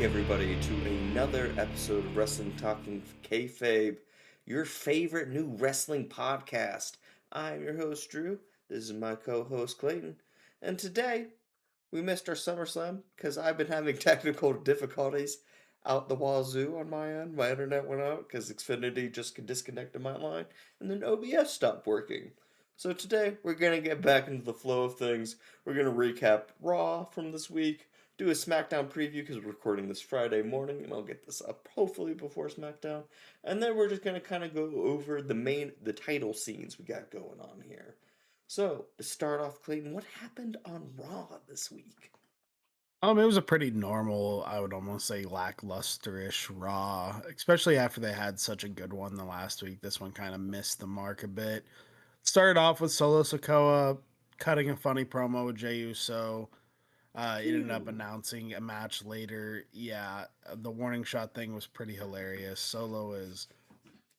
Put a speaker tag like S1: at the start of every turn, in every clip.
S1: everybody, to another episode of Wrestling Talking Kayfabe, your favorite new wrestling podcast. I'm your host, Drew. This is my co-host, Clayton. And today, we missed our SummerSlam because I've been having technical difficulties out the wazoo on my end. My internet went out because Xfinity just disconnected my line, and then OBS stopped working. So today, we're going to get back into the flow of things. We're going to recap Raw from this week, do a SmackDown preview because we're recording this Friday morning, and I'll get this up hopefully before SmackDown. And then we're just going to kind of go over the title scenes we got going on here. So, to start off, Clayton, what happened on Raw this week?
S2: It was a pretty normal, I would almost say lacklusterish Raw, especially after they had such a good one the last week. This one kind of missed the mark a bit. Started off with Solo Sikoa cutting a funny promo with Jey Uso. It ended up
S1: Phew.
S2: announcing a match later. Yeah, the warning shot thing was pretty hilarious. Solo is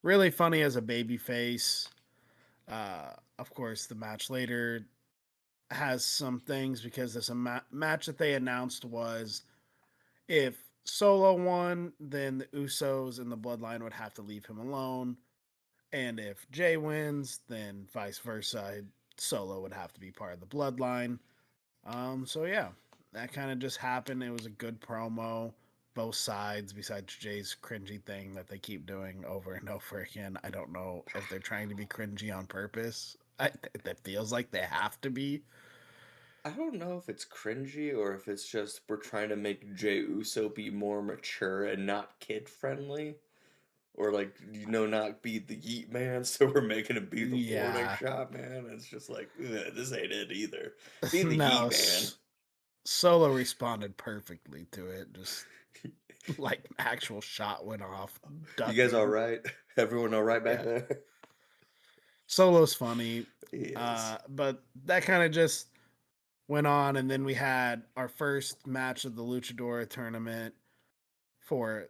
S2: really funny as a baby face. Of course, the match later has some things because there's a match that they announced was if Solo won, then the Usos and the Bloodline would have to leave him alone. And if Jay wins, then vice versa, Solo would have to be part of the Bloodline. So yeah, that kind of just happened. It was a good promo, both sides, besides Jay's cringy thing that they keep doing over and over again. I don't know if they're trying to be cringy on purpose. That feels like they have to be.
S1: I don't know if it's cringy or if it's just we're trying to make Jey Uso be more mature and not kid friendly. Or like, not be the Yeet Man, so we're making him be the warning
S2: Yeah.
S1: shot man. It's just like, this ain't it either. Be the
S2: No,
S1: Yeet Man.
S2: Solo responded perfectly to it. Just like actual shot went off,
S1: You guys all
S2: ducking.
S1: right? Everyone all right back
S2: Yeah,
S1: there?
S2: Solo's funny,
S1: He is.
S2: but that kind of just went on, and then we had our first match of the Luchador tournament for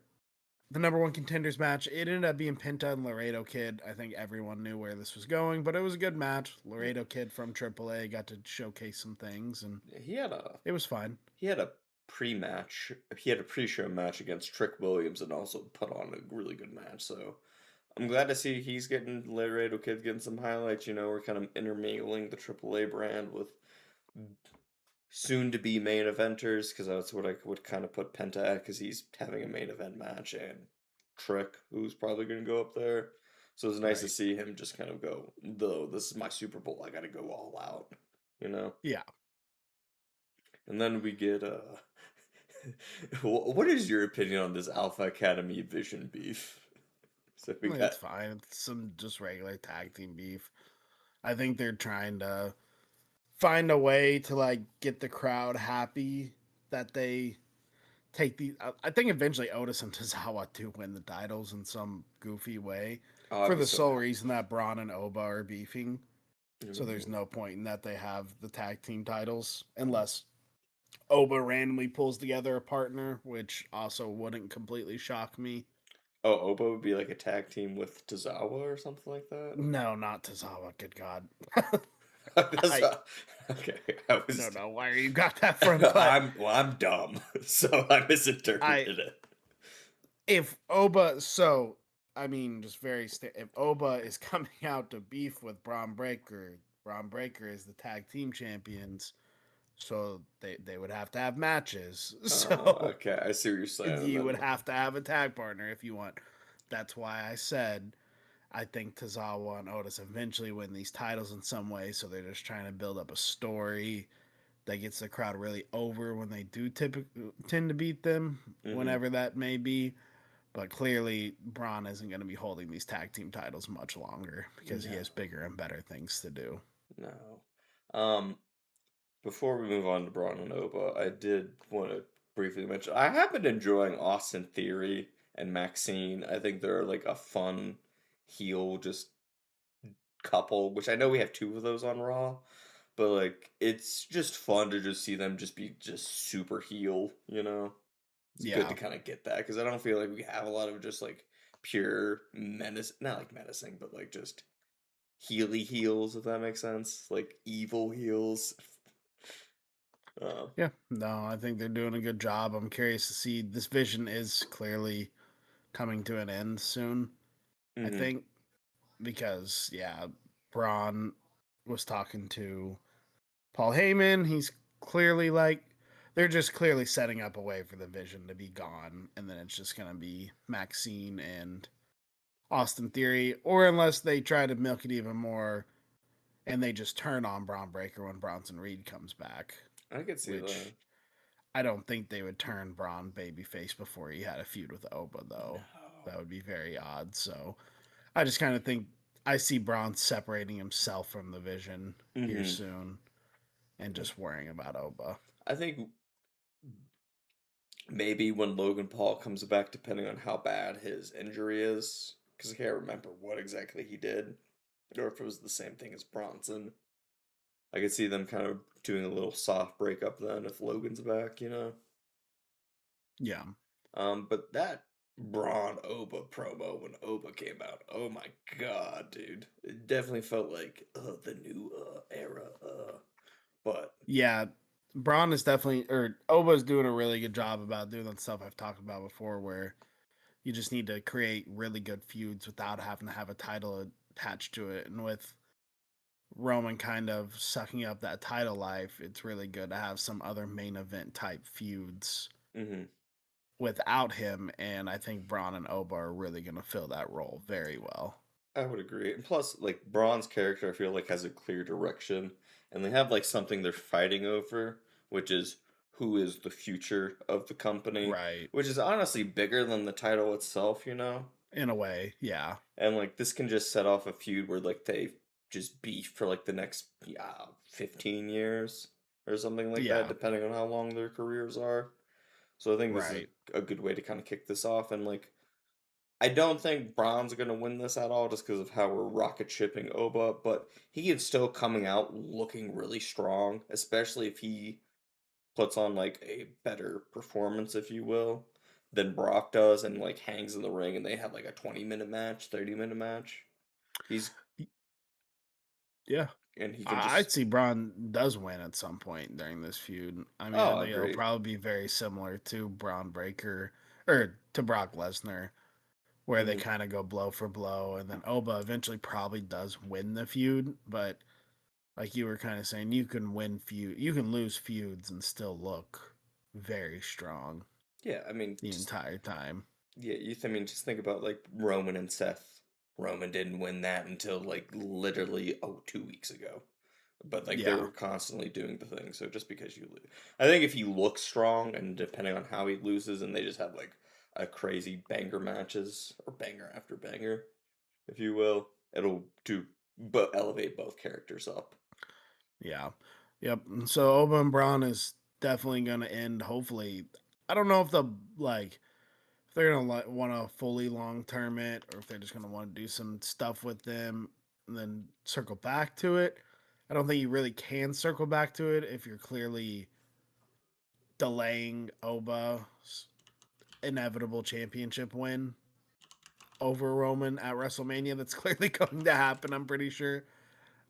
S2: the number one contenders match. It ended up being Penta and Laredo Kid. I think everyone knew where this was going, but it was a good match. Laredo Kid from AAA got to showcase some things, and
S1: He had a
S2: it was fine.
S1: he had a pre-match. He had a pre-show match against Trick Williams and also put on a really good match. So I'm glad to see he's getting Laredo Kid getting some highlights. We're kind of intermingling the AAA brand with soon to be main eventers because that's what I would kind of put Penta at because he's having a main event match and Trick, who's probably going to go up there. So it's nice to
S2: Right.
S1: see him just kind of go, though, this is my Super Bowl. I got to go all out, you know?
S2: Yeah.
S1: And then we get, what is your opinion on this Alpha Academy Vision beef? So we got,
S2: It's fine. It's some just regular tag team beef. I think they're trying to find a way to like get the crowd happy that they take the. I think eventually Otis and Tozawa do win the titles in some goofy way,
S1: oh, I'd
S2: for
S1: be
S2: the
S1: so
S2: sole
S1: happy.
S2: reason that Braun and Oba are beefing. So there's
S1: Mhm.
S2: no point in that they have the tag team titles unless Oba randomly pulls together a partner, which also wouldn't completely shock me.
S1: Oh, Oba would be like a tag team with Tozawa or something like that?
S2: No, not Tozawa. Good God.
S1: That's
S2: I
S1: okay. I was
S2: don't know where you got that from, but
S1: I'm dumb, so I
S2: I
S1: misinterpreted it.
S2: if Oba so I mean just if Oba is coming out to beef with Braun Breaker is the tag team champions, so they would have to have matches.
S1: Oh,
S2: So
S1: okay. I see what you're saying. And
S2: you
S1: then
S2: would have to have a tag partner if you want. That's why I said I think Tozawa and Otis eventually win these titles in some way, so they're just trying to build up a story that gets the crowd really over when they do tend to beat them,
S1: hmm
S2: whenever that may be. But clearly, Braun isn't going to be holding these tag team titles much longer because he
S1: no,
S2: has bigger and better things to do.
S1: no. Um, Before we move on to Braun and Oba, I did want to briefly mention I have been enjoying Austin Theory and Maxine. I think they're like a fun heel just couple, which I know we have two of those on Raw, but like it's just fun to just see them just be just super heel. It's good to
S2: Yeah.
S1: kind of get that because I don't feel like we have a lot of just like pure menace, not like menacing, but like just heely heels, if that makes sense. Like evil heels. Uh,
S2: Yeah, no, I think they're doing a good job. I'm curious to see. This vision is clearly coming to an end soon, I
S1: hmm
S2: think, because yeah, Braun was talking to Paul Heyman. He's clearly like they're just clearly setting up a way for the vision to be gone, and then it's just gonna be Maxine and Austin Theory, or unless they try to milk it even more and they just turn on Braun Breaker when Bronson Reed comes back,
S1: I could see that.
S2: which I don't think they would turn Braun babyface before he had a feud with Oba, though. That
S1: No.
S2: would be very odd. So I just kind of think I see Braun separating himself from the vision here
S1: hmm
S2: soon and just worrying about Oba.
S1: I think maybe when Logan Paul comes back, depending on how bad his injury is, because I can't remember what exactly he did, or if it was the same thing as Bronson. I could see them kind of doing a little soft breakup then if Logan's back, you know.
S2: Yeah.
S1: But that Braun Oba promo when Oba came out, oh my god, dude, it definitely felt like the new era. But
S2: Yeah. Braun is definitely, or Oba's doing a really good job about doing that stuff I've talked about before, where you just need to create really good feuds without having to have a title attached to it. And with Roman kind of sucking up that title life, it's really good to have some other main event type feuds
S1: mhm.
S2: without him. And I think Braun and Oba are really going to fill that role very well.
S1: I would agree. And plus, like Braun's character, I feel like has a clear direction, and they have like something they're fighting over, which is who is the future of the company,
S2: Right.
S1: which is honestly bigger than the title itself, you know.
S2: In a way. Yeah.
S1: And like this can just set off a feud where like they just beef for like the next 15 years or something like that,
S2: Yeah.
S1: depending on how long their careers are. So I think this is
S2: Right.
S1: a good way to kind of kick this off, and like I don't think Braun's gonna win this at all just because of how we're rocket shipping Oba, but he is still coming out looking really strong, especially if he puts on like a better performance, if you will, than Brock does and like hangs in the ring and they have like a 20-minute match, 30-minute match. He's
S2: Yeah.
S1: and he can
S2: I'd
S1: just
S2: see Braun does win at some point during this feud. I mean,
S1: oh,
S2: I think it'll
S1: agreed.
S2: probably be very similar to Braun Breaker or to Brock Lesnar, where they
S1: hmm
S2: kind of go blow for blow, and then Oba eventually probably does win the feud. But like you were kind of saying, you can lose feuds and still look very strong
S1: Yeah, I mean,
S2: the
S1: just
S2: entire time.
S1: yeah, I mean, just think about like Roman and Seth. Roman didn't win that until like literally 2 weeks ago. But like they
S2: Yeah,
S1: were constantly doing the thing. So just because you lose, I think if he looks strong and depending on how he loses, and they just have like a crazy banger matches or banger after banger, if you will, it'll do but elevate both characters up.
S2: yeah, yep. And so Oba and Braun is definitely going to end. Hopefully, I don't know if the like if they're gonna want to fully long term it, or if they're just gonna want to do some stuff with them and then circle back to it. I don't think you really can circle back to it if you're clearly delaying Oba's inevitable championship win over Roman at WrestleMania. That's clearly going to happen. I'm pretty sure.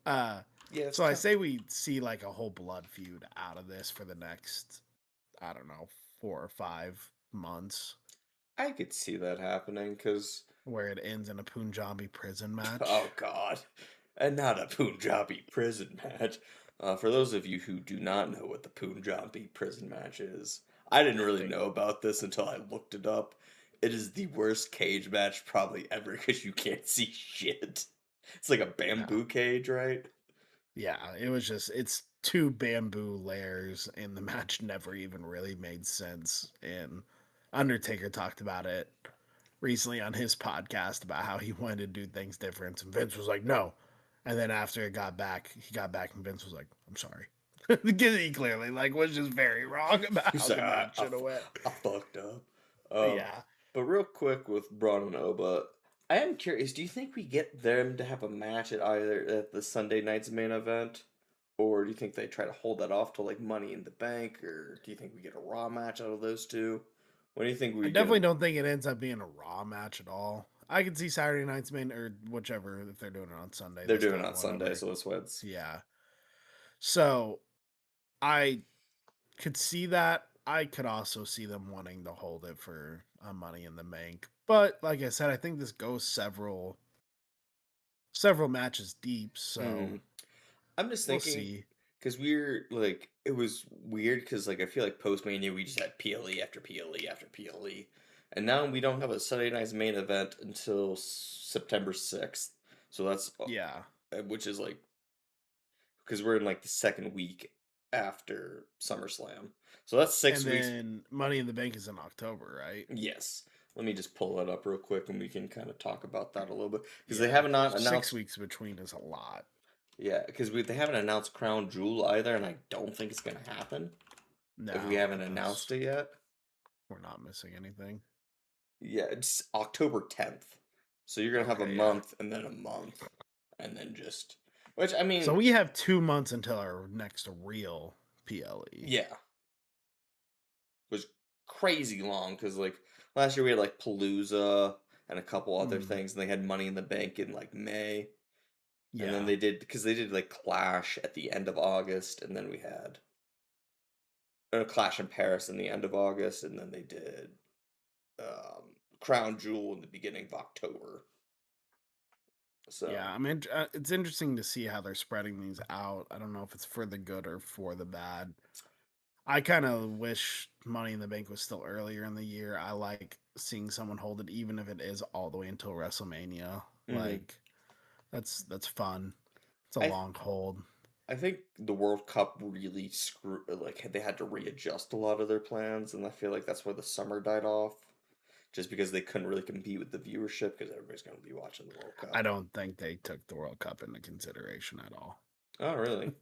S2: Uh,
S1: Yeah, it's
S2: so I
S1: kind.
S2: say we see like a whole blood feud out of this for the next, I don't know, 4 or 5 months,
S1: I could see that happening because
S2: where it ends in a Punjabi prison match.
S1: oh god, and not a Punjabi prison match. For those of you who do not know what the Punjabi prison match is, I didn't really
S2: They,
S1: know about this until I looked it up. It is the worst cage match probably ever because you can't see shit. It's like a
S2: yeah,
S1: bamboo cage, right?
S2: yeah, it was just it's two bamboo layers, and the match never even really made sense. And Undertaker talked about it recently on his podcast about how he wanted to do things different, and Vince was like, "No." And then after it got back, he got back, and Vince was like, "I'm sorry." Because he clearly like was just very wrong about
S1: He's
S2: how
S1: like,
S2: the match should have went.
S1: I fucked up. Um,
S2: Yeah,
S1: but real quick with Braun and Oba, I am curious. Do you think we get them to have a match at either at the Sunday night's main event, or do you think they try to hold that off till like Money in the Bank, or do you think we get a Raw match out of those two? What do you think
S2: I
S1: we
S2: definitely
S1: get?
S2: don't think it ends up being a Raw match at all. I could see Saturday night's main or whichever if they're doing it on Sunday
S1: They're
S2: this
S1: doing it
S2: time,
S1: on Sunday,
S2: whatever.
S1: so that's why it's
S2: Yeah. So I could see that. I could also see them wanting to hold it for Money in the Bank. But like I said, I think this goes several matches deep, so
S1: Mm. I'm just
S2: we'll
S1: thinking
S2: see.
S1: because we're like it was weird because like I feel like post Mania we just had PLE after PLE after PLE, and now we don't have a Sunday night's main event until September 6th. So that's
S2: Yeah.
S1: which is like because we're in like the second week after SummerSlam. So that's
S2: And
S1: 6 weeks.
S2: then Money in the Bank is in October, right?
S1: Yes. Let me just pull that up real quick and we can kind of talk about that a little bit because they
S2: Yeah.
S1: haven't not
S2: 6
S1: announced.
S2: weeks between is a lot.
S1: Yeah, because they haven't announced Crown Jewel either, and I don't think it's gonna happen if we
S2: No,
S1: haven't announced
S2: because
S1: it yet.
S2: we're not missing anything.
S1: Yeah, it's October 10th. So you're gonna have a
S2: Okay, yeah.
S1: month and then a month and then just which I
S2: So
S1: mean,
S2: we have 2 months until our next real PLE.
S1: yeah, was crazy long because like last year we had like Palooza and a couple other
S2: Mm,
S1: things, and they had Money in the Bank in like May, and then
S2: yeah.
S1: they did because they did like Clash at the end of August, and then we had a Clash in Paris in the end of August, and then they did Crown Jewel in the beginning of October.
S2: Yeah,
S1: So
S2: I mean, it's interesting to see how they're spreading these out. I don't know if it's for the good or for the bad. I kind of wish Money in the Bank was still earlier in the year. I like seeing someone hold it, even if it is all the way until WrestleMania.
S1: mhm.
S2: Like that's fun. It's a
S1: I
S2: long hold.
S1: I think the World Cup really screwed, like they had to readjust a lot of their plans, and I feel like that's why the summer died off, just because they couldn't really compete with the viewership because everybody's going to be watching the World
S2: I
S1: Cup.
S2: don't think they took the World Cup into consideration at all.
S1: Oh, really?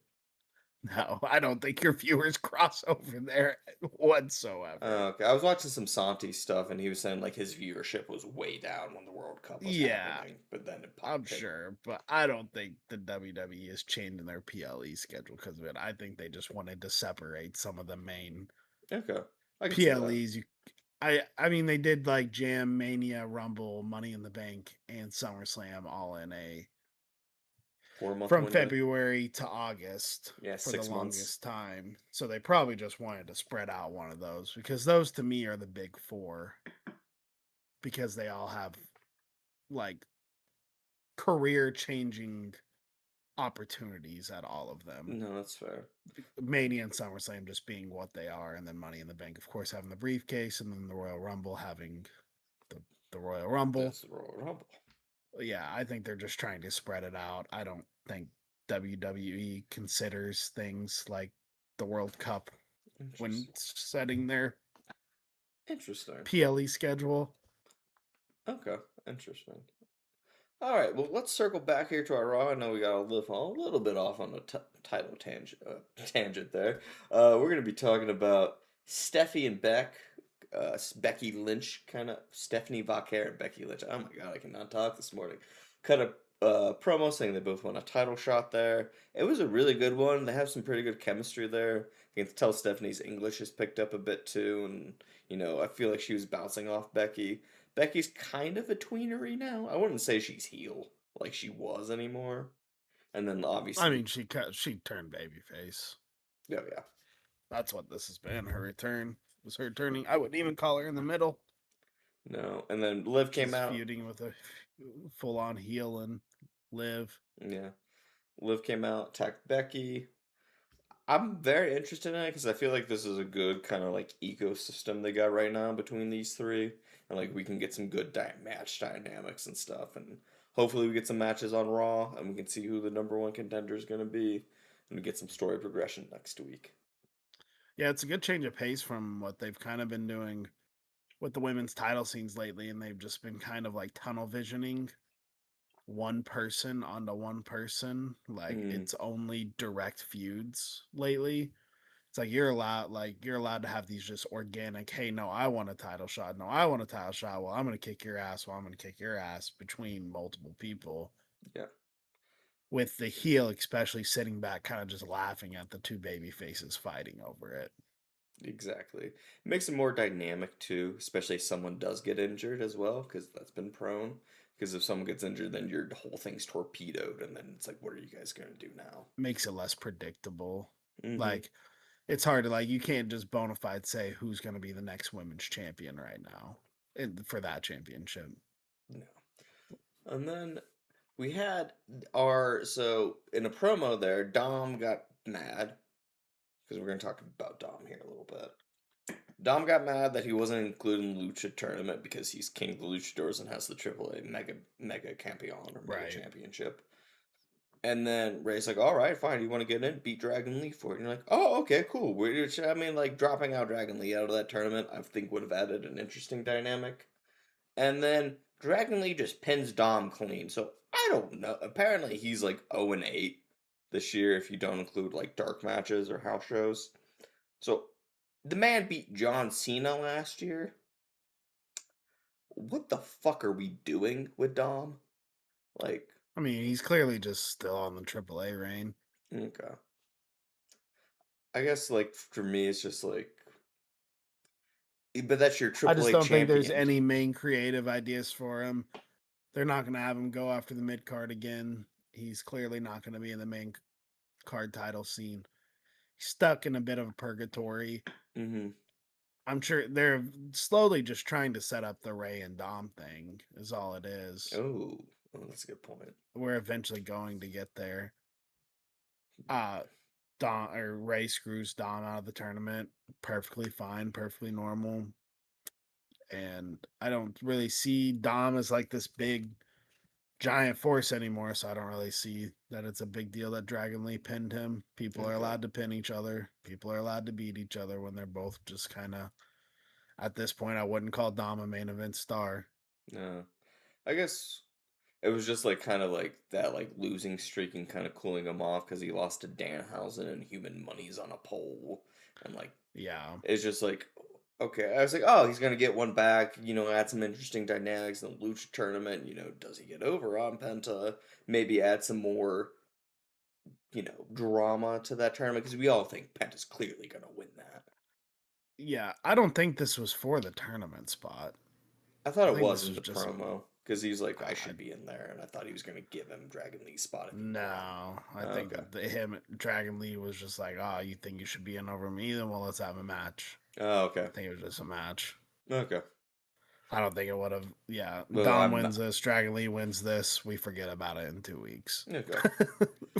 S2: No, I don't think your viewers cross over there whatsoever.
S1: Okay. I was watching some Santi stuff, and he was saying like his viewership was way down when the World Cup was
S2: Yeah,
S1: happening, but then it
S2: I'm
S1: popped.
S2: sure, but I don't think the WWE is changing their PLE schedule because of it. I think they just wanted to separate some of the main
S1: Okay, I can see that.
S2: PLEs. I mean, they did like Jam, Mania, Rumble, Money in the Bank, and SummerSlam all in a
S1: 4 month
S2: from
S1: window.
S2: February to August
S1: Yeah,
S2: for the
S1: 6 months.
S2: longest time. So they probably just wanted to spread out one of those because those to me are the big four because they all have like career changing opportunities at all of them.
S1: No, that's fair.
S2: Mania and SummerSlam just being what they are, and then Money in the Bank, of course, having the briefcase, and then the Royal Rumble having the the Royal Rumble.
S1: That's the Royal Rumble.
S2: Yeah, I think they're just trying to spread it out. I don't think WWE considers things like the World Cup when
S1: Interesting.
S2: setting their
S1: Interesting.
S2: PLE schedule.
S1: Okay, interesting. All right, well, let's circle back here to our Raw. I know we got a little bit off on the title tangent there. We're going to be talking about Steffi and Becky Lynch, kind of Stephanie Vaquer and Becky Lynch. Oh my God, I cannot talk this morning. Cut a promo saying they both won a title shot there. It was a really good one. They have some pretty good chemistry there. You can tell Stephanie's English has picked up a bit too, and I feel like she was bouncing off Becky. Becky's kind of a tweenery now. I wouldn't say she's heel like she was anymore. And then
S2: I
S1: obviously,
S2: mean, she turned babyface.
S1: yeah, yeah,
S2: That's what this has been. Her return was her turning. I wouldn't even call her in the middle.
S1: no. And then Liv came
S2: She's
S1: out.
S2: feuding with a full on heel and Liv.
S1: Yeah, Liv came out, attacked Becky. I'm very interested in it because I feel like this is a good kind of like ecosystem they got right now between these three, and like we can get some good match dynamics and stuff, and hopefully we get some matches on Raw, and we can see who the number one contender is going to be, and we get some story progression next week.
S2: Yeah, it's a good change of pace from what they've kind of been doing with the women's title scenes lately, and they've just been kind of like tunnel visioning one person onto one person. Like
S1: Mm,
S2: it's only direct feuds lately. It's like you're allowed to have these just organic, hey, no, I want a title shot. No, I want a title shot. Well, I'm gonna kick your ass. Well, I'm gonna kick your ass between multiple people.
S1: yeah.
S2: With the heel especially sitting back, kind of just laughing at the two baby faces fighting over it.
S1: Exactly. It makes it more dynamic too, especially if someone does get injured as well, because that's been prone. Because if someone gets injured, then your whole thing's torpedoed, and then it's like, what are you guys gonna do now?
S2: Makes it less predictable.
S1: Mm-hmm.
S2: Like it's hard to like you can't just bona fide say who's going to be the next women's champion right now for that championship.
S1: No. And then we had our so in a promo there, Dom got mad because we're gonna talk about Dom here a little bit. Dom got mad that he wasn't included in the Lucha tournament because he's king of the Luchadors and has the AAA Mega Campeon or Mega
S2: Right.
S1: Championship. And then Ray's like, "All right, fine. You want to get in? Beat Dragon Lee for it." And you're like, "Oh, okay, cool." Which I mean, like dropping out Dragon Lee out of that tournament, I think would have added an interesting dynamic. And then Dragon Lee just pins Dom clean. So I don't know. Apparently he's like 0-8 this year if you don't include like dark matches or house shows. So the man beat John Cena last year. What the fuck are we doing with Dom? Like,
S2: I mean, he's clearly just still on the AAA reign.
S1: okay. I guess like for me it's just like but that's your
S2: I just
S1: AAA
S2: don't think there's
S1: champion.
S2: any main creative ideas for him. They're not going to have him go after the mid card again. He's clearly not going to be in the main card title scene. He's stuck in a bit of a purgatory.
S1: Mm-hmm.
S2: I'm sure they're slowly just trying to set up the Ray and Dom thing, is all it is.
S1: Oh, that's a good point.
S2: We're eventually going to get there. Dom or Ray screws Dom out of the tournament. Perfectly fine, perfectly normal. And I don't really see Dom as like this big giant force anymore, so I don't really see that it's a big deal that Dragon Lee pinned him. People are
S1: Okay.
S2: allowed to pin each other. People are allowed to beat each other when they're both just kind of at this point I wouldn't call Dom a main event star.
S1: No. I guess it was just like kind of like that like losing streak and kind of cooling him off because he lost to Danhausen and Human Money's on a pole. And like
S2: Yeah.
S1: it's just like okay. I was like, oh, he's gonna get one back, add some interesting dynamics in the Lucha tournament, does he get over on Penta? Maybe add some more drama to that tournament because we all think Penta's clearly gonna win that.
S2: Yeah, I don't think this was for the tournament spot.
S1: I thought
S2: I
S1: it
S2: think
S1: was
S2: this
S1: in
S2: was
S1: the
S2: just
S1: promo because he's like, I
S2: I
S1: should be in there, and I thought he was gonna give him Dragon Lee's spot if he won.
S2: no, I think
S1: Okay.
S2: him Dragon Lee was just like, oh, you think you should be in over me? Then well, let's have a match.
S1: Oh,
S2: I
S1: okay.
S2: think it was just a match.
S1: Okay.
S2: I don't think it would have. Yeah,
S1: Well,
S2: Dom
S1: I'm
S2: wins
S1: not.
S2: this. Dragon Lee wins this. We forget about it in 2 weeks.
S1: Okay.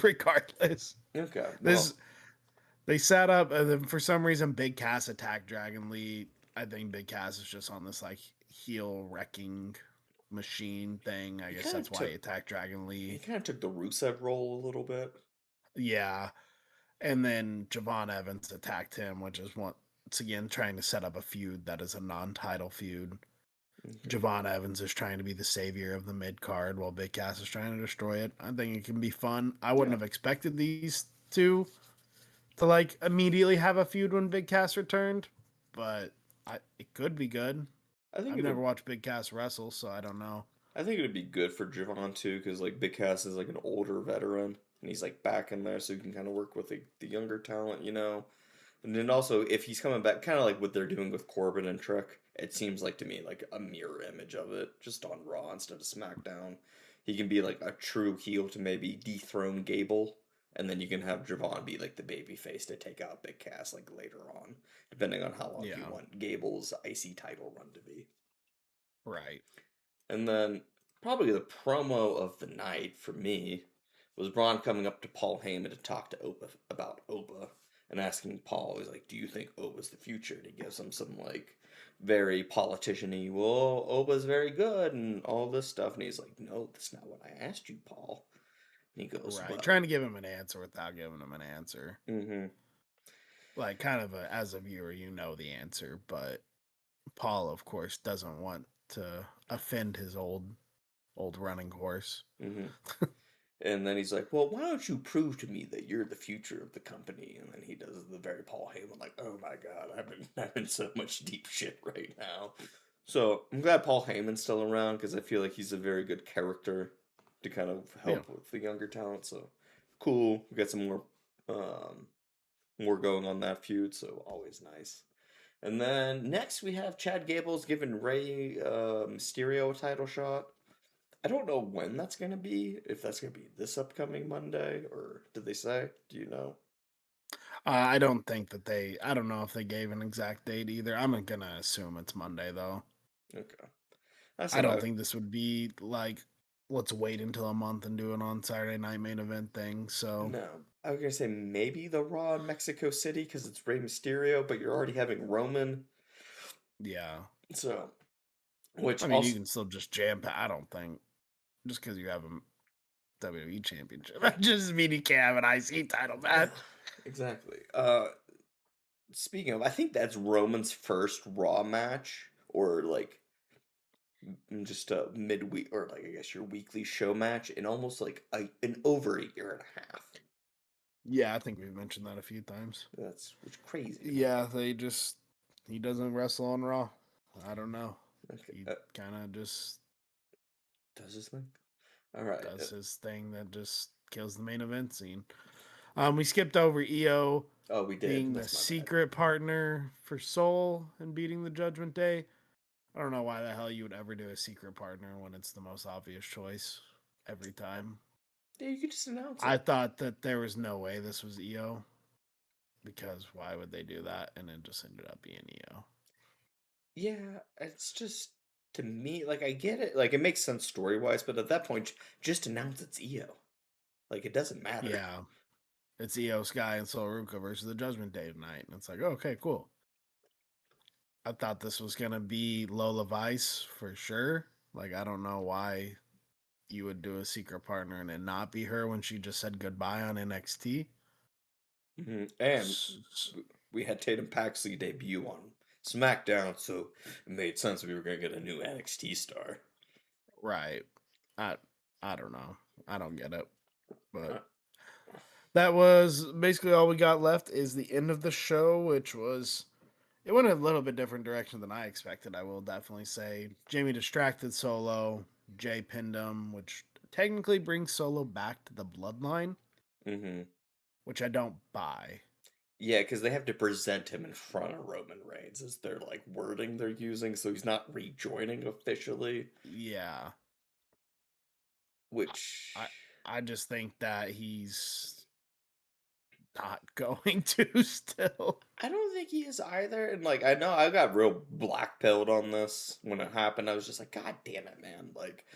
S2: Regardless,
S1: Okay.
S2: this
S1: Well,
S2: they sat up, and then for some reason, Big Cass attacked Dragon Lee. I think Big Cass is just on this like heel wrecking machine thing. I
S1: he
S2: guess
S1: kind
S2: that's
S1: of
S2: why he
S1: took
S2: attacked Dragon
S1: he
S2: Lee.
S1: kind of took the Rusev role a little bit.
S2: Yeah, and then Javon Evans attacked him, which is once again trying to set up a feud that is a non-title feud.
S1: Okay.
S2: Javon Evans is trying to be the savior of the mid card while Big Cass is trying to destroy it. I think it can be fun. I wouldn't
S1: Yeah.
S2: have expected these two to like immediately have a feud when Big Cass returned, but it could be good.
S1: I think
S2: I've
S1: it'll.
S2: never watched Big Cass wrestle, so I don't know.
S1: I think it'd be good for Javon too, because like Big Cass is like an older veteran, and he's like back in there, so he can kind of work with the younger talent. And then also, if he's coming back, kind of like what they're doing with Corbin and Trick, it seems like to me like a mirror image of it, just on Raw instead of SmackDown. He can be like a true heel to maybe dethrone Gable, and then you can have Javon be like the baby face to take out Big Cass like later on, depending on how long you
S2: Yeah,
S1: want Gable's IC title run to be.
S2: right.
S1: And then probably the promo of the night for me was Braun coming up to Paul Heyman to talk to Opa about Opa and asking Paul, he's like, "Do you think Opa's the future?" And he gives him some like very politician-y, well, Opa's very good and all this stuff. And he's like, "No, that's not what I asked you, Paul." And he goes,
S2: Right.
S1: "Well,
S2: Trying to give him an answer without giving him an answer.
S1: mm-hmm,
S2: Like, kind of as a viewer, you know the answer, but Paul, of course, doesn't want to offend his old running horse.
S1: mm-hmm." And then he's like, "Well, why don't you prove to me that you're the future of the company?" And then he does the very Paul Heyman, like, "Oh my God, I've been having so much deep shit right now." So I'm glad Paul Heyman's still around because I feel like he's a very good character to kind of
S2: Yeah.
S1: help with the younger talent. So cool, we got some more going on that feud. So always nice. And then next we have Chad Gable's giving Ray Mysterio a title shot. I don't know when that's gonna be. If that's gonna be this upcoming Monday, or did they say? Do you know?
S2: I don't think that I don't know if they gave an exact date either. I'm gonna assume it's Monday though.
S1: Okay. That's
S2: I
S1: what
S2: don't
S1: I.
S2: think this would be like, let's wait until a month and do it on Saturday night main event thing. So
S1: No. I was gonna say maybe the Raw in Mexico City because it's Rey Mysterio, but you're already having Roman.
S2: yeah,
S1: So, which
S2: I mean you
S1: also.
S2: can still just jam. I don't think just because you have a WWE championship, that just mean you can't have an IC title
S1: Yeah,
S2: match.
S1: exactly. Speaking of, I think that's Roman's first Raw match, or like just a midweek, or like I guess your weekly show match in almost like an over a year and a half.
S2: Yeah, I think we've mentioned that a few times.
S1: That's which crazy to me.
S2: Yeah, he doesn't wrestle on Raw. I don't know.
S1: Okay,
S2: He kind of just
S1: does this thing? All right.
S2: does his thing that just kills the main event scene. We skipped over EO
S1: Oh, we did.
S2: being the
S1: That's my bad.
S2: secret partner for Soul and beating the Judgment Day. I don't know why the hell you would ever do a secret partner when it's the most obvious choice every time.
S1: Yeah, you could just announce
S2: I
S1: it.
S2: thought that there was no way this was EO because why would they do that? And it just ended up being EO.
S1: Yeah, it's just to me like I get it. Like it makes sense story wise, but at that point, just announce it's EO. Like it doesn't matter.
S2: Yeah, it's EO Sky and Soul Ruka versus the Judgment Day tonight. And it's like, okay, cool. I thought this was gonna be Lola Vice for sure. Like, I don't know why you would do a secret partner and it not be her when she just said goodbye on NXT.
S1: And we had Tatum Paxley debut on SmackDown, so it made sense we were gonna get a new NXT star.
S2: Right. I I don't know. I don't get it. But
S1: Uh,
S2: that was basically all we got left is the end of the show, which was it went a little bit different direction than I expected, I will definitely say. Jamie distracted Solo, Jay pinned him, which technically brings Solo back to the bloodline,
S1: mm-hmm.
S2: which I don't buy.
S1: Yeah, because they have to present him in front of Roman Reigns is their like wording they're using, so he's not rejoining officially.
S2: Yeah. I
S1: Which
S2: I just think that he's not going to still.
S1: I don't think he is either. And like I know I got real blackpilled on this when it happened. I was just like, God damn it, man! Like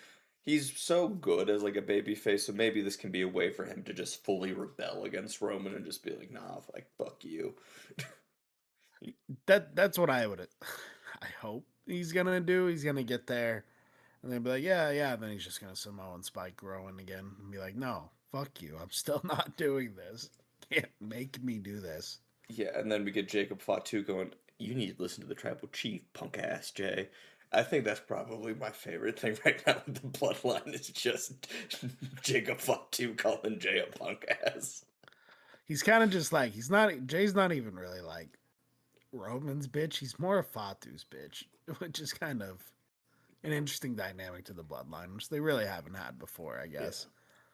S1: he's so good as like a baby face, so maybe this can be a way for him to just fully rebel against Roman and just be like, nah, like fuck you.
S2: That's what I would I hope he's gonna do. He's gonna get there and then be like, yeah, yeah. And then he's just gonna Samoan Spike Rowan again and be like, no, fuck you. I'm still not doing this. Can't make me do this.
S1: Yeah, and then we get Jacob Fatu going, you need to listen to the tribal chief, punk ass Jay. I think that's probably my favorite thing right now with the bloodline is just Jacob Fatu calling Jay a punk ass.
S2: He's kind of just like Jay's not even really like Roman's bitch. He's more of Fatu's bitch, which is kind of an interesting dynamic to the bloodline, which they really haven't had before, I
S1: Yeah.
S2: guess.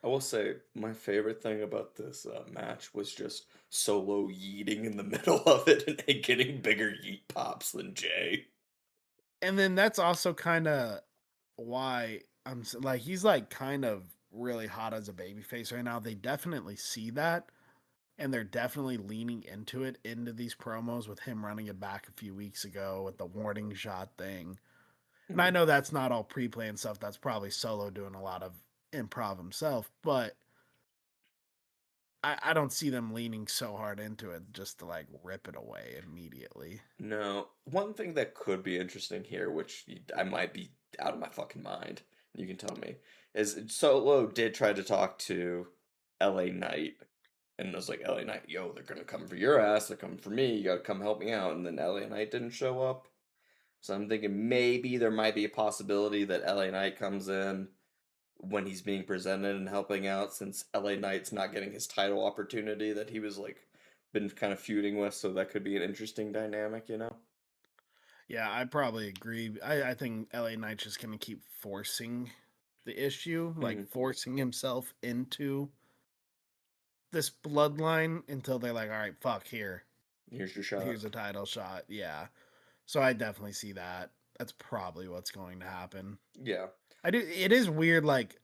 S1: I will say my favorite thing about this match was just Solo yeeting in the middle of it and getting bigger yeet pops than Jay.
S2: And then that's also kind of why like he's like kind of really hot as a babyface right now. They definitely see that and they're definitely leaning into it into these promos with him running it back a few weeks ago with the warning shot thing. And I
S1: Mhm.
S2: know that's not all pre-planned stuff. That's probably Solo doing a lot of improv himself, but I don't see them leaning so hard into it just to like rip it away immediately.
S1: No, one thing that could be interesting here, which I might be out of my fucking mind, you can tell me, is Solo did try to talk to LA Knight, and was like, LA Knight, yo, they're gonna come for your ass, they're coming for me, you gotta come help me out, and then LA Knight didn't show up. So I'm thinking maybe there might be a possibility that LA Knight comes in when he's being presented and helping out, since LA Knight's not getting his title opportunity that he was like been kind of feuding with, so that could be an interesting dynamic, you know?
S2: Yeah, I probably agree. I think LA Knight's just gonna keep forcing the issue, like
S1: Hmm.
S2: forcing himself into this bloodline until they're like, all right, fuck,
S1: Here's your shot.
S2: here's a title shot. Yeah. So I definitely see that. That's probably what's going to happen.
S1: Yeah.
S2: It is weird, like,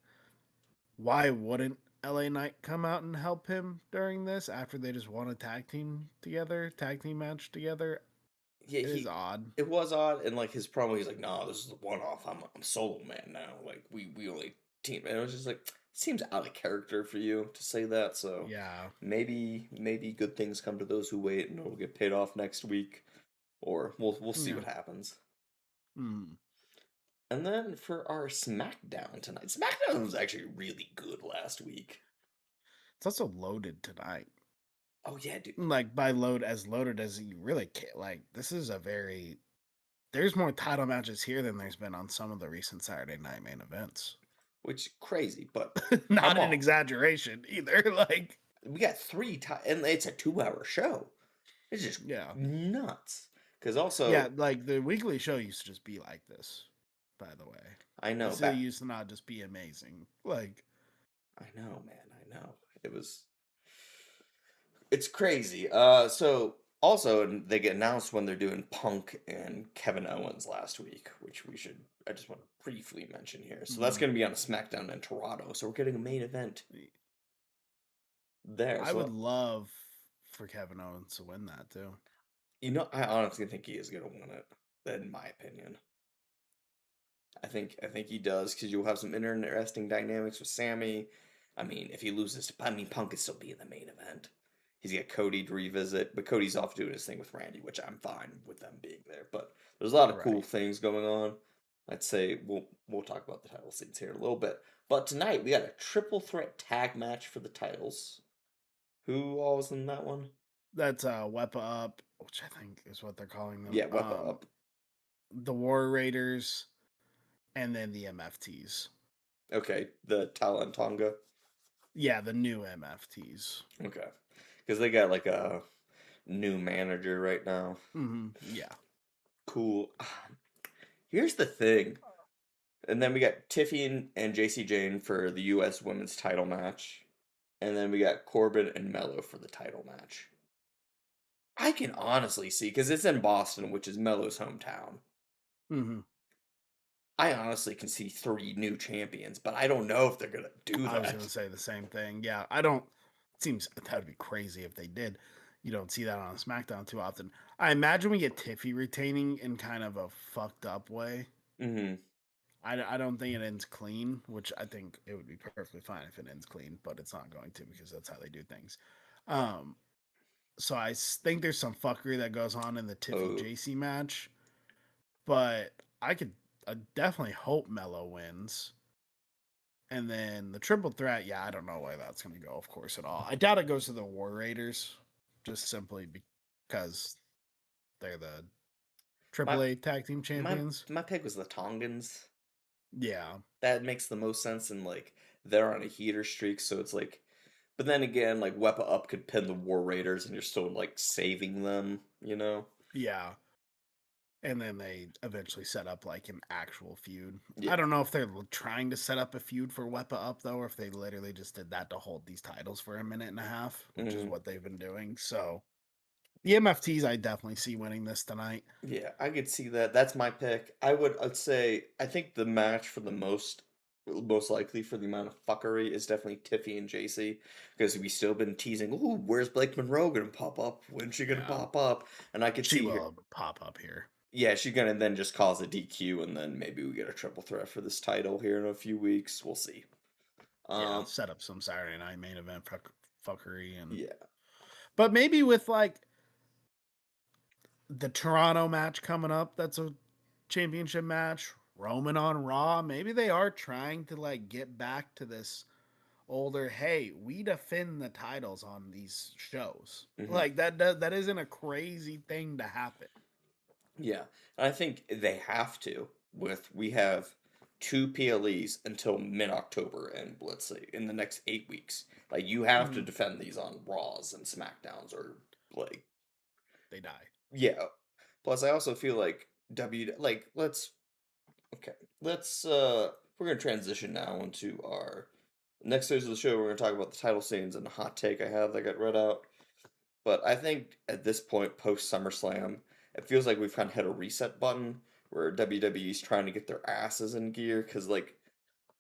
S2: why wouldn't LA Knight come out and help him during this after they just won a tag team match together.
S1: Yeah,
S2: It is
S1: he.
S2: odd.
S1: It was odd, and like his promo, he's like, "No, this is a one off. I'm solo man now. Like we only team." And it was just like, seems out of character for you to say that. So
S2: Yeah.
S1: maybe good things come to those who wait, and it'll get paid off next week, or we'll see
S2: Yeah.
S1: what happens.
S2: Mm.
S1: And then for our SmackDown tonight, SmackDown was actually really good last week.
S2: It's also loaded tonight.
S1: Oh yeah, dude.
S2: Like by loaded as you really can't. Like this is a very. There's more title matches here than there's been on some of the recent Saturday night main events.
S1: Which crazy, but
S2: Not
S1: come
S2: an
S1: on,
S2: exaggeration either. Like
S1: we got and it's a 2 hour show. It's just
S2: yeah,
S1: nuts. Because also,
S2: yeah. Like the weekly show used to just be like this. By the way,
S1: I know
S2: this
S1: back.
S2: used to not just be amazing. Like
S1: I know, man. I know. It was. It's crazy. So also, and they get announced when they're doing Punk and Kevin Owens last week, which we should. I just want to briefly mention here. So that's
S2: mm,
S1: going to be on a SmackDown in Toronto. So we're getting a main event there.
S2: I would
S1: So
S2: love for Kevin Owens to win that too.
S1: I honestly think he is going to win it. In my opinion, I think he does because you'll have some interesting dynamics with Sammy. I mean, if he loses to, I mean, Punk could still be in the main event. He's got Cody to revisit, but Cody's off doing his thing with Randy, which I'm fine with them being there. But there's a lot of cool
S2: Right.
S1: things going on. I'd say we'll talk about the title scenes here in a little bit. But tonight we got a triple threat tag match for the titles. Who all was in that one?
S2: That's Wepa Up, which I think is what they're calling them.
S1: Yeah, Wepa up.
S2: The War Raiders, and then the MFTs.
S1: Okay, the Talantonga.
S2: Yeah, the new MFTs.
S1: Okay, because they got like a new manager right now.
S2: Yeah.
S1: Cool. Here's the thing. And then we got Tiffy and JC Jane for the U.S. women's title match. And then we got Corbin and Mello for the title match. I can honestly see, because it's in Boston, which is Mello's hometown.
S2: Mm-hmm.
S1: I honestly can see 3 new champions, but I don't know if they're going to do
S2: I was gonna
S1: that.
S2: say the same thing. Yeah, I don't. It seems that would be crazy if they did. You don't see that on SmackDown too often. I imagine we get Tiffy retaining in kind of a fucked up way.
S1: Mm-hmm.
S2: I don't think it ends clean, which I think it would be perfectly fine if it ends clean, but it's not going to because that's how they do things. Um, so think there's some fuckery that goes on in the Tiffy
S1: Oh,
S2: JC match, but I definitely hope Mello wins. And then the triple threat, yeah, I don't know where that's going to go, of course, at all. I doubt it goes to the War Raiders, just simply because they're the
S1: my
S2: AAA tag team
S1: my
S2: champions.
S1: my pick was the Tongans.
S2: Yeah,
S1: That makes the most sense, and like they're on a heater streak, so it's like. But then again, like Wepa Up could pin the War Raiders, and you're still like saving them, you know?
S2: yeah. And then they eventually set up like an actual feud. I
S1: Yeah.
S2: don't know if they're trying to set up a feud for Wepa Up though, or if they literally just did that to hold these titles for a minute and a half, which is
S1: Hmm.
S2: what they've been doing. So the MFTs, I definitely see winning this tonight.
S1: Yeah, I could see that. That's my pick. I'd say I think the match for the most likely for the amount of fuckery is definitely Tiffy and JC because we still been teasing. Ooh, where's Blake Monroe gonna pop up? When's she gonna
S2: Yeah,
S1: pop up? And I could
S2: she
S1: see her.
S2: will pop up here.
S1: Yeah, she's gonna then just cause a DQ, and then maybe we get a triple threat for this title here in a few weeks. We'll see.
S2: Yeah,
S1: Um,
S2: set up some Saturday night main event fuckery and
S1: yeah.
S2: but maybe with like the Toronto match coming up, that's a championship match. Roman on Raw, maybe they are trying to like get back to this older. Hey, we defend the titles on these shows.
S1: Hmm.
S2: Like that isn't a crazy thing to happen.
S1: Yeah, and I think they have to. We have 2 PLEs until mid October, and let's say in the next 8 weeks, like you have to
S2: Mhm.
S1: defend these on Raws and Smackdowns, or like
S2: They die.
S1: yeah. Plus, I also feel like let's okay, let's we're gonna transition now into our next phase of the show. We're gonna talk about the title scenes and the hot take I have that got read out. But I think at this point, post SummerSlam, it feels like we've kind of hit a reset button where WWE's trying to get their asses in gear. Because, like,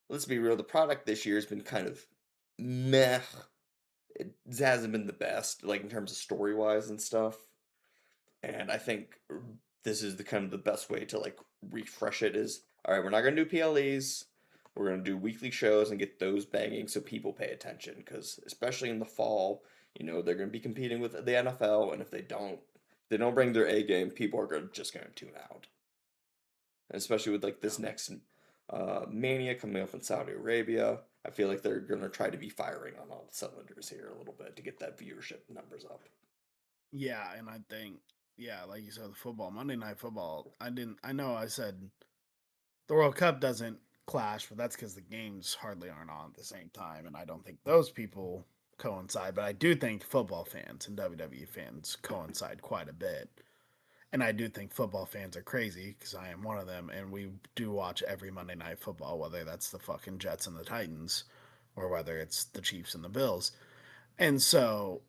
S1: let's be real, the product this year has been kind of meh. It hasn't been the best, like in terms of story wise and stuff. And I think this is the kind of the best way to like refresh it is all right, we're not gonna do PLEs. We're gonna do weekly shows and get those banging so people pay attention because especially in the fall, they're gonna be competing with the NFL, and if they don't bring their A game, people are just gonna tune out. And especially with like
S2: Yeah.
S1: this next Mania coming up in Saudi Arabia, I feel like they're gonna try to be firing on all the cylinders here a little bit to get that viewership numbers up.
S2: Yeah, and I think, yeah, like you said, the football, Monday Night Football. I know I said the World Cup doesn't clash, but that's because the games hardly aren't on at the same time, and I don't think those people coincide. But I do think football fans and WWE fans coincide quite a bit. And I do think football fans are crazy because I am one of them, and we do watch every Monday Night Football, whether that's the fucking Jets and the Titans, or whether it's the Chiefs and the Bills. And so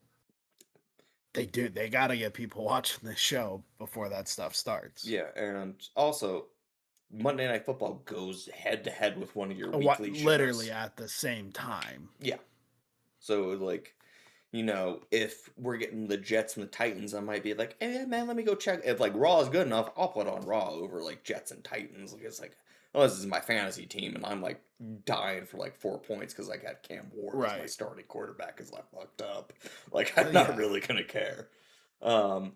S2: they got to get people watching this show before that stuff starts.
S1: Yeah, and also Monday Night Football goes head to head with one of your
S2: What
S1: weekly
S2: literally
S1: shows.
S2: at the same time.
S1: Yeah. So like, if we're getting the Jets and the Titans, I might be like, hey man, let me go check. If like Raw is good enough, I'll put on Raw over like Jets and Titans. Like it's like, oh, this is my fantasy team, and I'm like dying for like 4 points because I got Cam Ward as my
S2: Right.
S1: starting quarterback because I fucked up. Like I'm not
S2: Yeah.
S1: really gonna care. Um,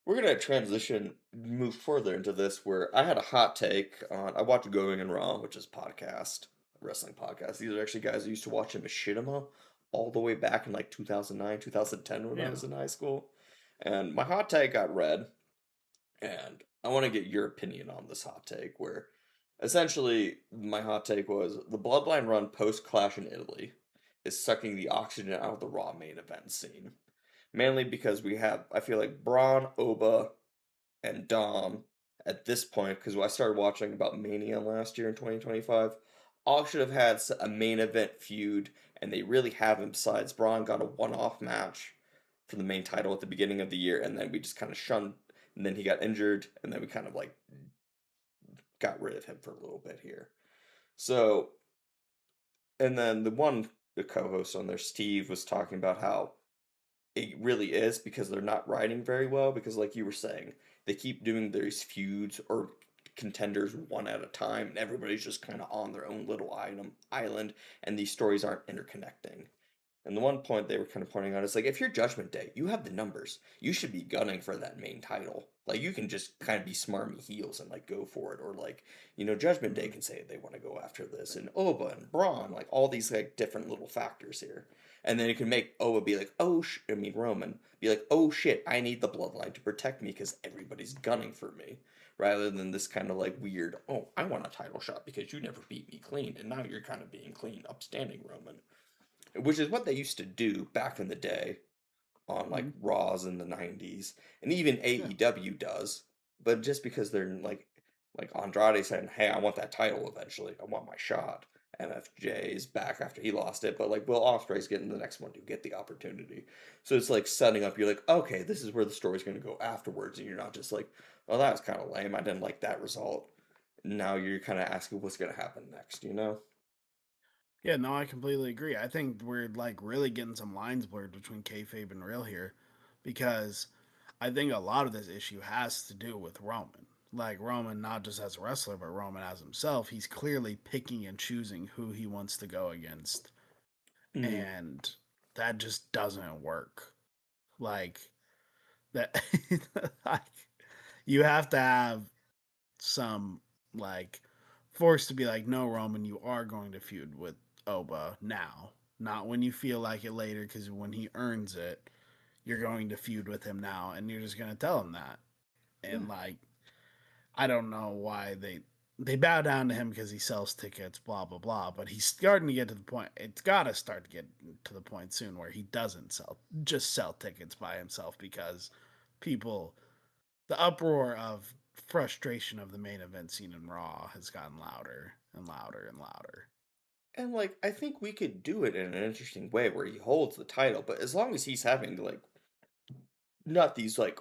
S1: we're gonna transition, move further into this where I had a hot take on. I watched Going in Raw, which is podcast, wrestling podcast. These are actually guys I used to watch in Machinima all the way back in like 2009, 2010 when I
S2: Yeah.
S1: was in high school. And my hot take got read, and I want to get your opinion on this hot take. Where essentially my hot take was the Bloodline run post Clash in Italy is sucking the oxygen out of the Raw main event scene. Mainly because we have, I feel like Braun, Oba, and Dom at this point, because I started watching about Mania last year in 2025, all should have had a main event feud, and they really haven't. Besides, Braun got a one-off match for the main title at the beginning of the year, and then we just kind of shunned, and then he got injured, and then we kind of like got rid of him for a little bit here. So, and then the co-host on there, Steve, was talking about how it really is because they're not writing very well because like you were saying they keep doing these feuds or contenders one at a time and everybody's just kind of on their own little island and these stories aren't interconnecting. And the one point they were kind of pointing out is like, if you're Judgment Day, you have the numbers. You should be gunning for that main title. Like, you can just kind of be smarmy heels and like go for it. Or like, Judgment Day
S2: Mhm.
S1: can say they want to go after this, and Oba and Braun, like all these like different little factors here. And then you can make Oba be like, I mean Roman be like, oh shit, I need the bloodline to protect me because everybody's gunning for me. Rather than this kind of like weird, oh, I want a title shot because you never beat me clean, and now you're kind of being clean, upstanding Roman, which is what they used to do back in the day on like
S2: Mhm.
S1: Raws in the 90s, and even
S2: Yeah.
S1: AEW does. But just because they're like Andrade saying, "Hey, I want that title eventually. I want my shot." MFJ is back after he lost it, but like Will Ospreay's getting the next one to get the opportunity. So it's like setting up. You're like, okay, this is where the story's going to go afterwards, and you're not just like, "Oh, that was kind of lame. I didn't like that result." Now you're kind of asking what's going to happen next.
S2: Yeah, no, I completely agree. I think we're like really getting some lines blurred between kayfabe and real here, because I think a lot of this issue has to do with Roman. Like Roman, not just as a wrestler, but Roman as himself. He's clearly picking and choosing who he wants to go against,
S1: Mm.
S2: and that just doesn't work. Like that, like you have to have some like force to be like, no, Roman, you are going to feud with Oba now, not when you feel like it later, because when he earns it, you're going to feud with him now, and you're just going to tell him that.
S1: Yeah.
S2: And like, I don't know why they bow down to him because he sells tickets, blah blah blah. But he's starting to get to the point. It's got to start to get to the point soon where he doesn't sell tickets by himself because people the uproar of frustration of the main event scene in Raw has gotten louder and louder and louder.
S1: And like I think we could do it in an interesting way where he holds the title, but as long as he's having like not these like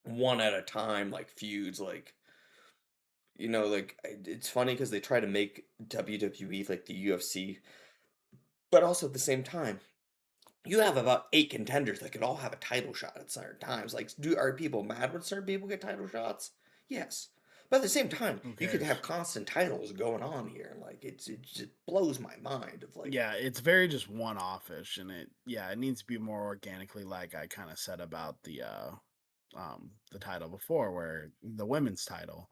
S1: one at a time like feuds, like like it's funny because they try to make WWE like the UFC But also at the same time, you have about 8 contenders that could all have a title shot at certain times. Like, are people mad when certain people get title shots? Yes. But at the same time,
S2: Who
S1: you could have
S2: cares?
S1: constant titles going on here, and like it just blows my mind. Of like,
S2: Yeah, it's very just one offish, and it needs to be more organically, like I kind of said about the title before, where the women's title,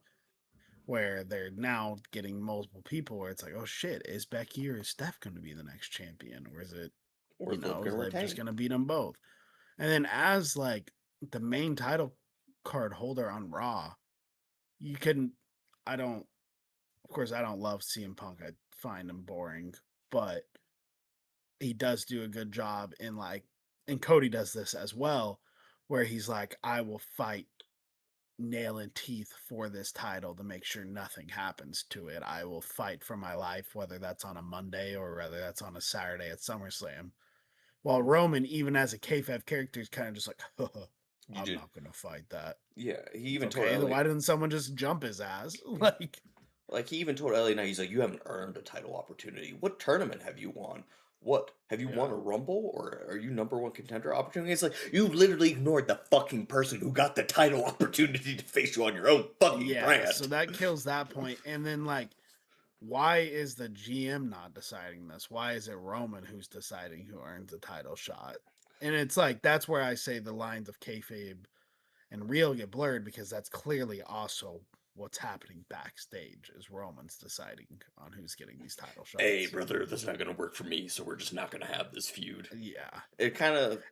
S2: where they're now getting multiple people, where it's like, oh shit, is Becky or is Steph going to be the next champion, or is it,
S1: or is Liv
S2: is
S1: gonna
S2: Liv just
S1: retain?
S2: going to beat them both? And then as like the main title card holder on Raw, you couldn't. I don't. Of course, I don't love CM Punk. I find him boring, but he does do a good job in like, and Cody does this as well, where he's like, I will fight nail and teeth for this title to make sure nothing happens to it. I will fight for my life, whether that's on a Monday or whether that's on a Saturday at SummerSlam. While Roman, even as a kayfabe character, is kind of just like,
S1: You
S2: I'm
S1: did,
S2: not gonna fight that.
S1: yeah. He even told
S2: Okay, then
S1: Ellie,
S2: why didn't someone just jump his ass? Like,
S1: like he even told Ellie Knight, he's like, you haven't earned a title opportunity. What tournament have you won? What have you won
S2: yeah,
S1: a Rumble or are you number one contender opportunity? It's like you literally ignored the fucking person who got the title opportunity to face you on your own fucking
S2: yeah. So
S1: brand.
S2: that kills that point. And then like, why is the GM not deciding this? Why is it Roman who's deciding who earns a title shot? And it's like that's where I say the lines of kayfabe and real get blurred, because that's clearly also what's happening backstage is Roman's deciding on who's getting these title
S1: Hey,
S2: shots.
S1: brother, that's not gonna work for me, so we're just not gonna have this feud.
S2: Yeah.
S1: It kind of.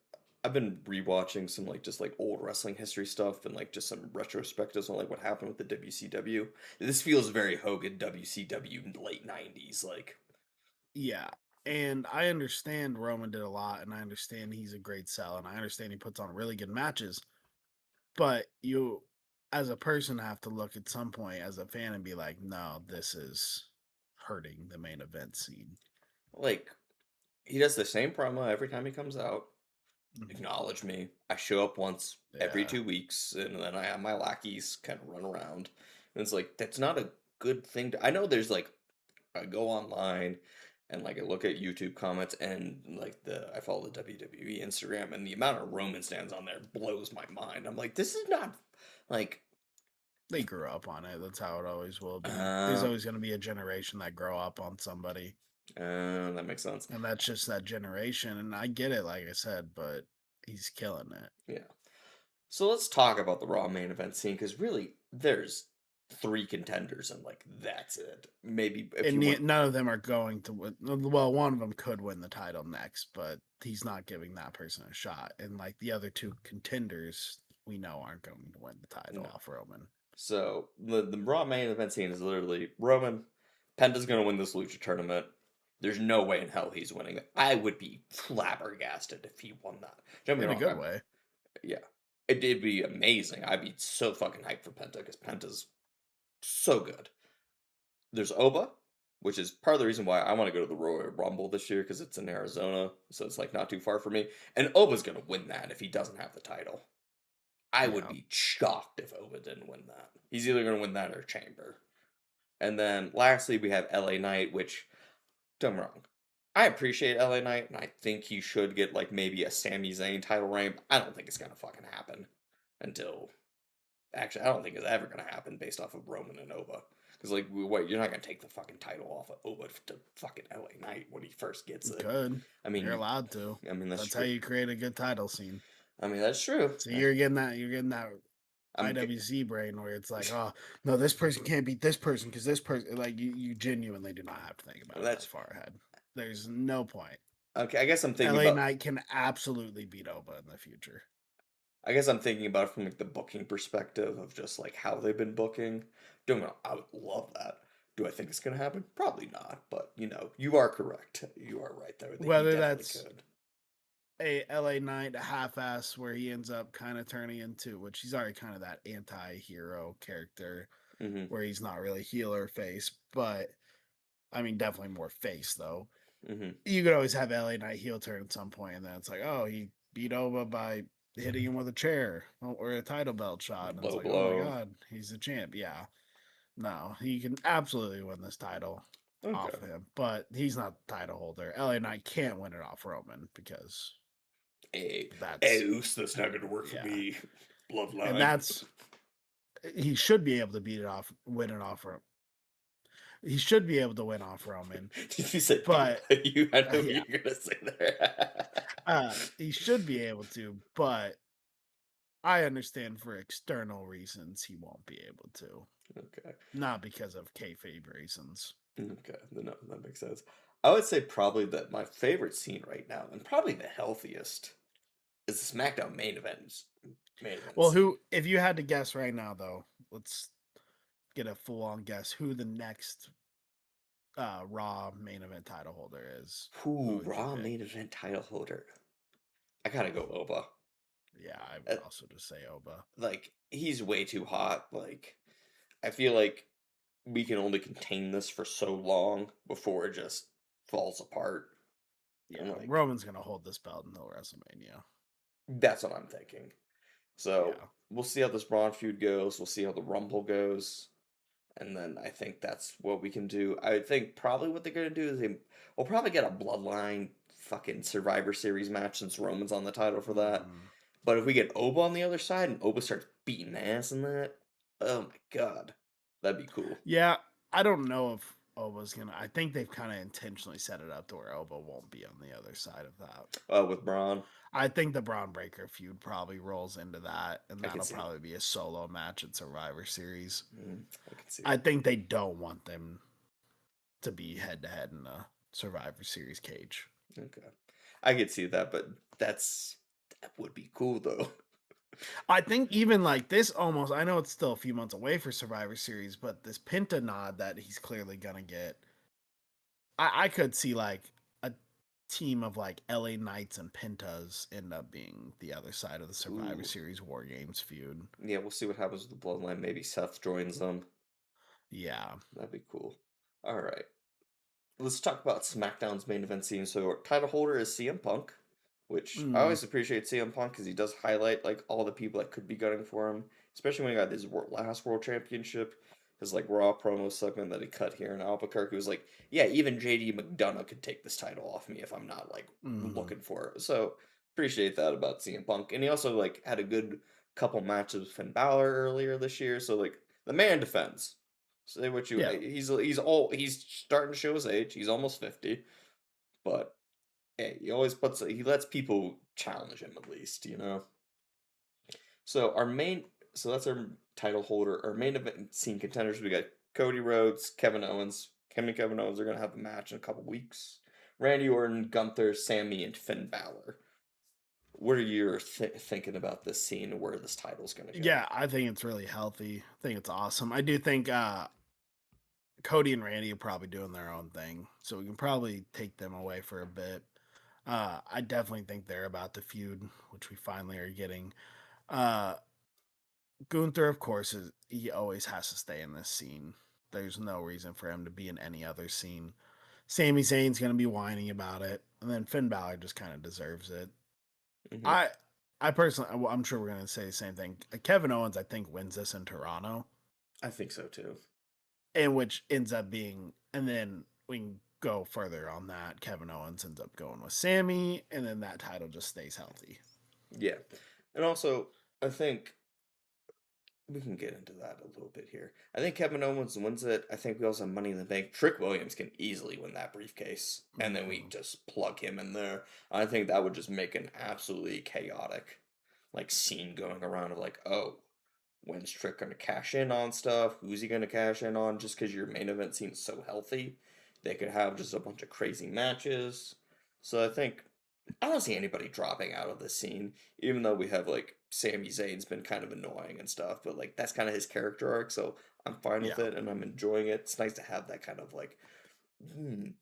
S1: I've been rewatching some like just like old wrestling history stuff and like just some retrospectives on like what happened with the WCW. This feels very Hogan WCW in the late '90s. Like,
S2: Yeah. And I understand Roman did a lot, and I understand he's a great sell, and I understand he puts on really good matches. But you, as a person, have to look at some point as a fan and be like, no, this is hurting the main event scene.
S1: like he does the same promo every time he comes out.
S2: Mhm.
S1: Acknowledge me. I show up once every
S2: Yeah.
S1: 2 weeks, and then I have my lackeys kind of run around. And it's like that's not a good thing. I know there's like I go online and like I look at YouTube comments and like I follow the WWE Instagram and the amount of Roman stands on there blows my mind. I'm like, this is not like
S2: They grew up on it. That's how it always will be. There's
S1: uh
S2: always going to be a generation that grow up on somebody.
S1: that makes sense.
S2: And that's just that generation. And I get it, like I said, but he's killing it.
S1: Yeah. So let's talk about the Raw main event scene because really there's three contenders and like that's it. Maybe if
S2: And
S1: you want.
S2: none of them are going to win. Well, one of them could win the title next, but he's not giving that person a shot. And like the other two contenders, we know aren't going to win the title
S1: No.
S2: off Roman.
S1: So the Raw main event scene is literally Roman. Penta's gonna win this Lucha tournament. There's no way in hell he's winning it. I would be flabbergasted if he won that. Don't get me
S2: In a
S1: wrong.
S2: good way.
S1: Yeah, it'd be amazing. I'd be so fucking hyped for Penta because Penta's so good. There's Oba, which is part of the reason why I want to go to the Royal Rumble this year because it's in Arizona, so it's like not too far for me. And Oba's gonna win that if he doesn't have the title. I would
S2: Yeah.
S1: be shocked if Oba didn't win that. He's either gonna win that or Chamber. And then lastly, we have LA Knight, which, don't get me wrong, I appreciate LA Knight, and I think he should get like maybe a Sami Zayn title reign. But I don't think it's gonna fucking happen until. Actually, I don't think it's ever gonna happen based off of Roman and Oba. Because like, wait, you're not gonna take the fucking title off of Oba to fucking LA Knight when he first gets
S2: You
S1: it.
S2: could.
S1: I mean,
S2: You're allowed to.
S1: I mean that's
S2: That's how
S1: true.
S2: you create a good title scene.
S1: I mean that's true.
S2: So you're getting that
S1: I'm.
S2: IWC brain where it's like, oh no, this person can't beat this person because this person, like, you genuinely do not have to think about it that
S1: That's
S2: far ahead. There's no point.
S1: okay. I guess I'm thinking
S2: LA
S1: about.
S2: Knight can absolutely beat Oba in the future.
S1: I guess I'm thinking about it from like the booking perspective of just like how they've been booking. Don't know. I would love that. Do I think it's gonna happen? Probably not. But you are correct. You are right there. That he
S2: Whether
S1: definitely
S2: that's
S1: could.
S2: a LA Knight half-ass where he ends up kind of turning into, which he's already kind of that anti-hero character
S1: Mm-hmm.
S2: where he's not really heel or face, but I mean definitely more face though.
S1: Mm-hmm.
S2: You could always have LA Knight heel turn at some point, and then it's like, oh, he beat Oba by hitting him with a chair or a title belt shot, and it's
S1: Low
S2: like, oh my
S1: blow.
S2: god, he's the champ. Yeah, no, he can absolutely win this title.
S1: Okay.
S2: off him, but he's not the title holder. LA Knight can't win it off Roman because
S1: Hey,
S2: that's
S1: Eus, that's not gonna work for
S2: yeah,
S1: me.
S2: and
S1: Bloodline.
S2: that's he should be able to win it off. He should be able to win off Roman,
S1: Did you say
S2: but
S1: you? I know what
S2: yeah,
S1: you're gonna say there.
S2: he should be able to, but I understand for external reasons he won't be able to,
S1: Okay.
S2: not because of kayfabe reasons.
S1: Okay. No, that makes sense. I would say probably that my favorite scene right now, and probably the healthiest, is the SmackDown main event
S2: Well,
S1: scene.
S2: who? If you had to guess right now, though, let's get a full on guess who the next Raw main event title holder is. Who
S1: Who
S2: would you
S1: Raw
S2: pick?
S1: main event title holder? I gotta go Oba.
S2: Yeah, I
S1: Uh,
S2: would also just say Oba.
S1: like he's way too hot. Like I feel like we can only contain this for so long before it just falls apart.
S2: Yeah,
S1: And like
S2: Roman's gonna hold this belt until WrestleMania.
S1: that's what I'm thinking. So
S2: Yeah.
S1: we'll see how this Braun feud goes. We'll see how the Rumble goes. And then I think that's what we can do. I think probably what they're gonna do is we'll probably get a bloodline fucking Survivor Series match since Roman's on the title for that.
S2: Hmm.
S1: But if we get Oba on the other side and Oba starts beating ass in that, oh my god. That'd be cool.
S2: Yeah, I don't know if Oba's gonna. I think they've kind of intentionally set it up to where Oba won't be on the other side of that.
S1: With Braun.
S2: I think the Braun Breaker feud probably rolls into that, and
S1: I can
S2: that'll
S1: see
S2: probably be a solo match at Survivor Series.
S1: I can see
S2: I
S1: it.
S2: think they don't want them to be head to head in a Survivor Series cage.
S1: Okay. I could see that, but that would be cool though.
S2: I think even like this almost, I know it's still a few months away for Survivor Series, but this Pinta nod that he's clearly gonna get, I could see like a team of like LA Knights and Pintas end up being the other side of the Survivor
S1: Ooh.
S2: Series War Games feud.
S1: Yeah, we'll see what happens with the bloodline. Maybe Seth joins them.
S2: Yeah.
S1: That'd be cool. Alright. Let's talk about SmackDown's main event scene. So our title holder is CM Punk, which I
S2: Mm,
S1: always appreciate CM Punk because he does highlight like all the people that could be gunning for him, especially when he got his last World Championship. His like Raw promo segment that he cut here in Albuquerque was like, yeah, even JD McDonough could take this title off me if I'm not like
S2: mm,
S1: looking for it. So appreciate that about CM Punk, and he also like had a good couple matches with Finn Balor earlier this year. So like the man defends. Say what you
S2: yeah.
S1: he's starting to show his age. He's almost 50, but hey, he lets people challenge him at least, you know. So so that's our title holder. Our main event scene contenders. We got Cody Rhodes, Kevin Owens. Him and Kevin Owens are gonna have a match in a couple weeks. Randy Orton, Gunther, Sammy, and Finn Balor. What are you thinking about this scene and where this title's gonna go?
S2: Yeah, I think it's really healthy. I think it's awesome. I do think Cody and Randy are probably doing their own thing, so we can probably take them away for a bit. I definitely think they're about to feud, which we finally are getting. Uh, Gunther, of course, he always has to stay in this scene. There's no reason for him to be in any other scene. Sami Zayn's going to be whining about it, and then Finn Balor just kind of deserves it.
S1: Hmm.
S2: I, I personally, I'm sure we're going to say the same thing. Kevin Owens, I think, wins this in Toronto,
S1: I think so too.
S2: and which ends up being, and then we can go further on that. Kevin Owens ends up going with Sammy, and then that title just stays healthy.
S1: Yeah, and also I think we can get into that a little bit here. I think Kevin Owens wins it. I think we also have Money in the Bank. Trick Williams can easily win that briefcase, and then we
S2: Hmm.
S1: just plug him in there. I think that would just make an absolutely chaotic, like scene going around of like, oh, when's Trick gonna cash in on stuff? Who's he gonna cash in on? Just because your main event seems so healthy, they could have just a bunch of crazy matches. So I think I don't see anybody dropping out of this scene, even though we have like Sami Zayn's been kind of annoying and stuff, but like that's kind of his character arc, so I'm fine with
S2: Yeah,
S1: it and I'm enjoying it. It's nice to have that kind of like, and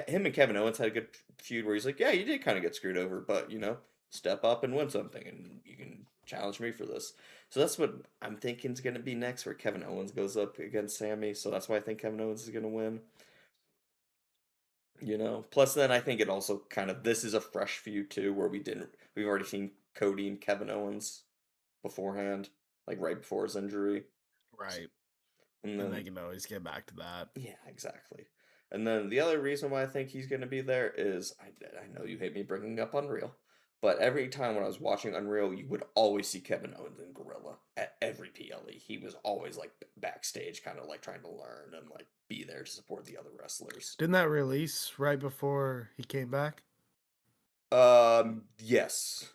S1: him and Kevin Owens had a good feud where he's like, yeah, you did kind of get screwed over, but you know, step up and win something, and you can challenge me for this. So that's what I'm thinking is going to be next, where Kevin Owens goes up against Sammy. So that's why I think Kevin Owens is going to win. You know, plus then I think it also kind of this is a fresh feud too, where we've already seen Cody and Kevin Owens beforehand, like right before his injury. S-
S2: right.
S1: And
S2: And they
S1: then
S2: can always get back to that.
S1: yeah, exactly. And then the other reason why I think he's going to be there is I know you hate me bringing up Unreal, but every time when I was watching Unreal, you would always see Kevin Owens in Gorilla at every PLE. He was always like backstage, kind of like trying to learn and like be there to support the other wrestlers.
S2: Didn't that release right before he came back?
S1: Yes.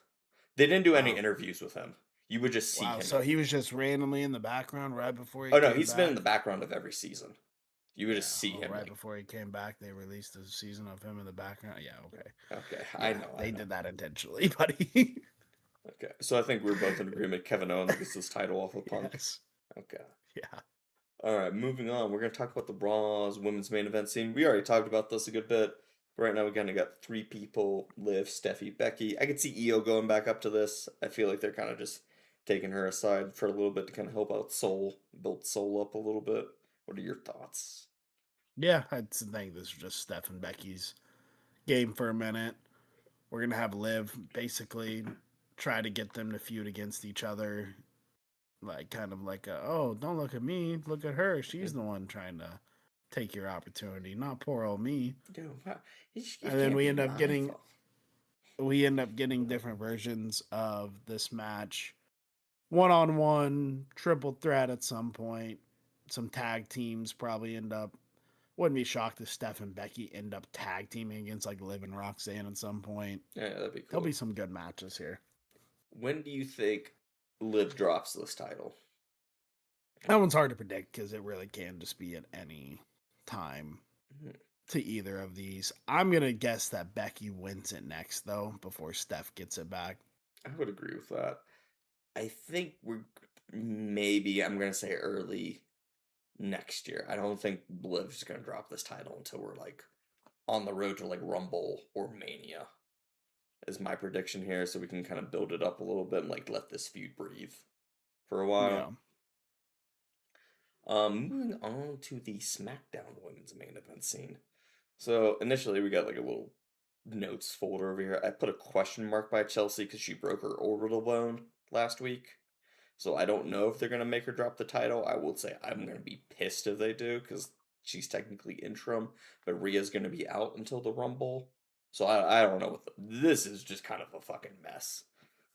S1: They didn't do any
S2: Wow.
S1: interviews with him. You would just see
S2: Wow.
S1: him.
S2: So he was just randomly in the background right before he
S1: Oh no,
S2: came
S1: he's been in
S2: back?
S1: the background of every season. You would
S2: Yeah.
S1: just see
S2: Oh,
S1: him
S2: right
S1: like,
S2: before he came back, they released a season of him in the background. Yeah. Okay.
S1: okay, I
S2: Yeah.
S1: know, I
S2: They
S1: know.
S2: did that intentionally, buddy.
S1: Okay, so I think we're both in agreement. Kevin Owens gets this title off of Punk.
S2: Yes.
S1: Okay.
S2: Yeah.
S1: All right, moving on. We're going to talk about the Raw's women's main event scene. We already talked about this a good bit. Right now, we kind of got three people: Liv, Steffi, Becky. I could see Io going back up to this. I feel like they're kind of just taking her aside for a little bit to kind of help out Soul, build Soul up a little bit. What are your thoughts?
S2: Yeah. I think this is just Steph and Becky's game for a minute. We're going to have Liv basically try to get them to feud against each other. Like, kind of like, oh, don't look at me. Look at her. She's the one trying to take your opportunity, not poor old me.
S1: Dude, it
S2: And then
S1: can't be my fault.
S2: we end up getting different versions of this match. 1-on-1, triple threat at some point. Some tag teams probably end up. Wouldn't be shocked if Steph and Becky end up tag teaming against like Liv and Roxanne at some point.
S1: Yeah, that'd be
S2: There'll
S1: cool.
S2: be some good matches here.
S1: When do you think Liv drops this title?
S2: That one's hard to predict because it really can just be at any time
S1: Hmm.
S2: to either of these. I'm gonna guess that Becky wins it next though, before Steph gets it back.
S1: I would agree with that. I think we're maybe I'm gonna say early next year. I don't think Liv's gonna drop this title until we're like on the road to like Rumble or Mania. Is my prediction here, so we can kind of build it up a little bit and like let this feud breathe for a while.
S2: Yeah.
S1: Moving on to the SmackDown Women's main event scene. So initially we got like a little notes folder over here. I put a question mark by Chelsea because she broke her orbital bone last week. So I don't know if they're gonna make her drop the title. I will say I'm gonna be pissed if they do because she's technically interim, but Rhea's gonna be out until the Rumble. So I don't know what this is just kind of a fucking mess.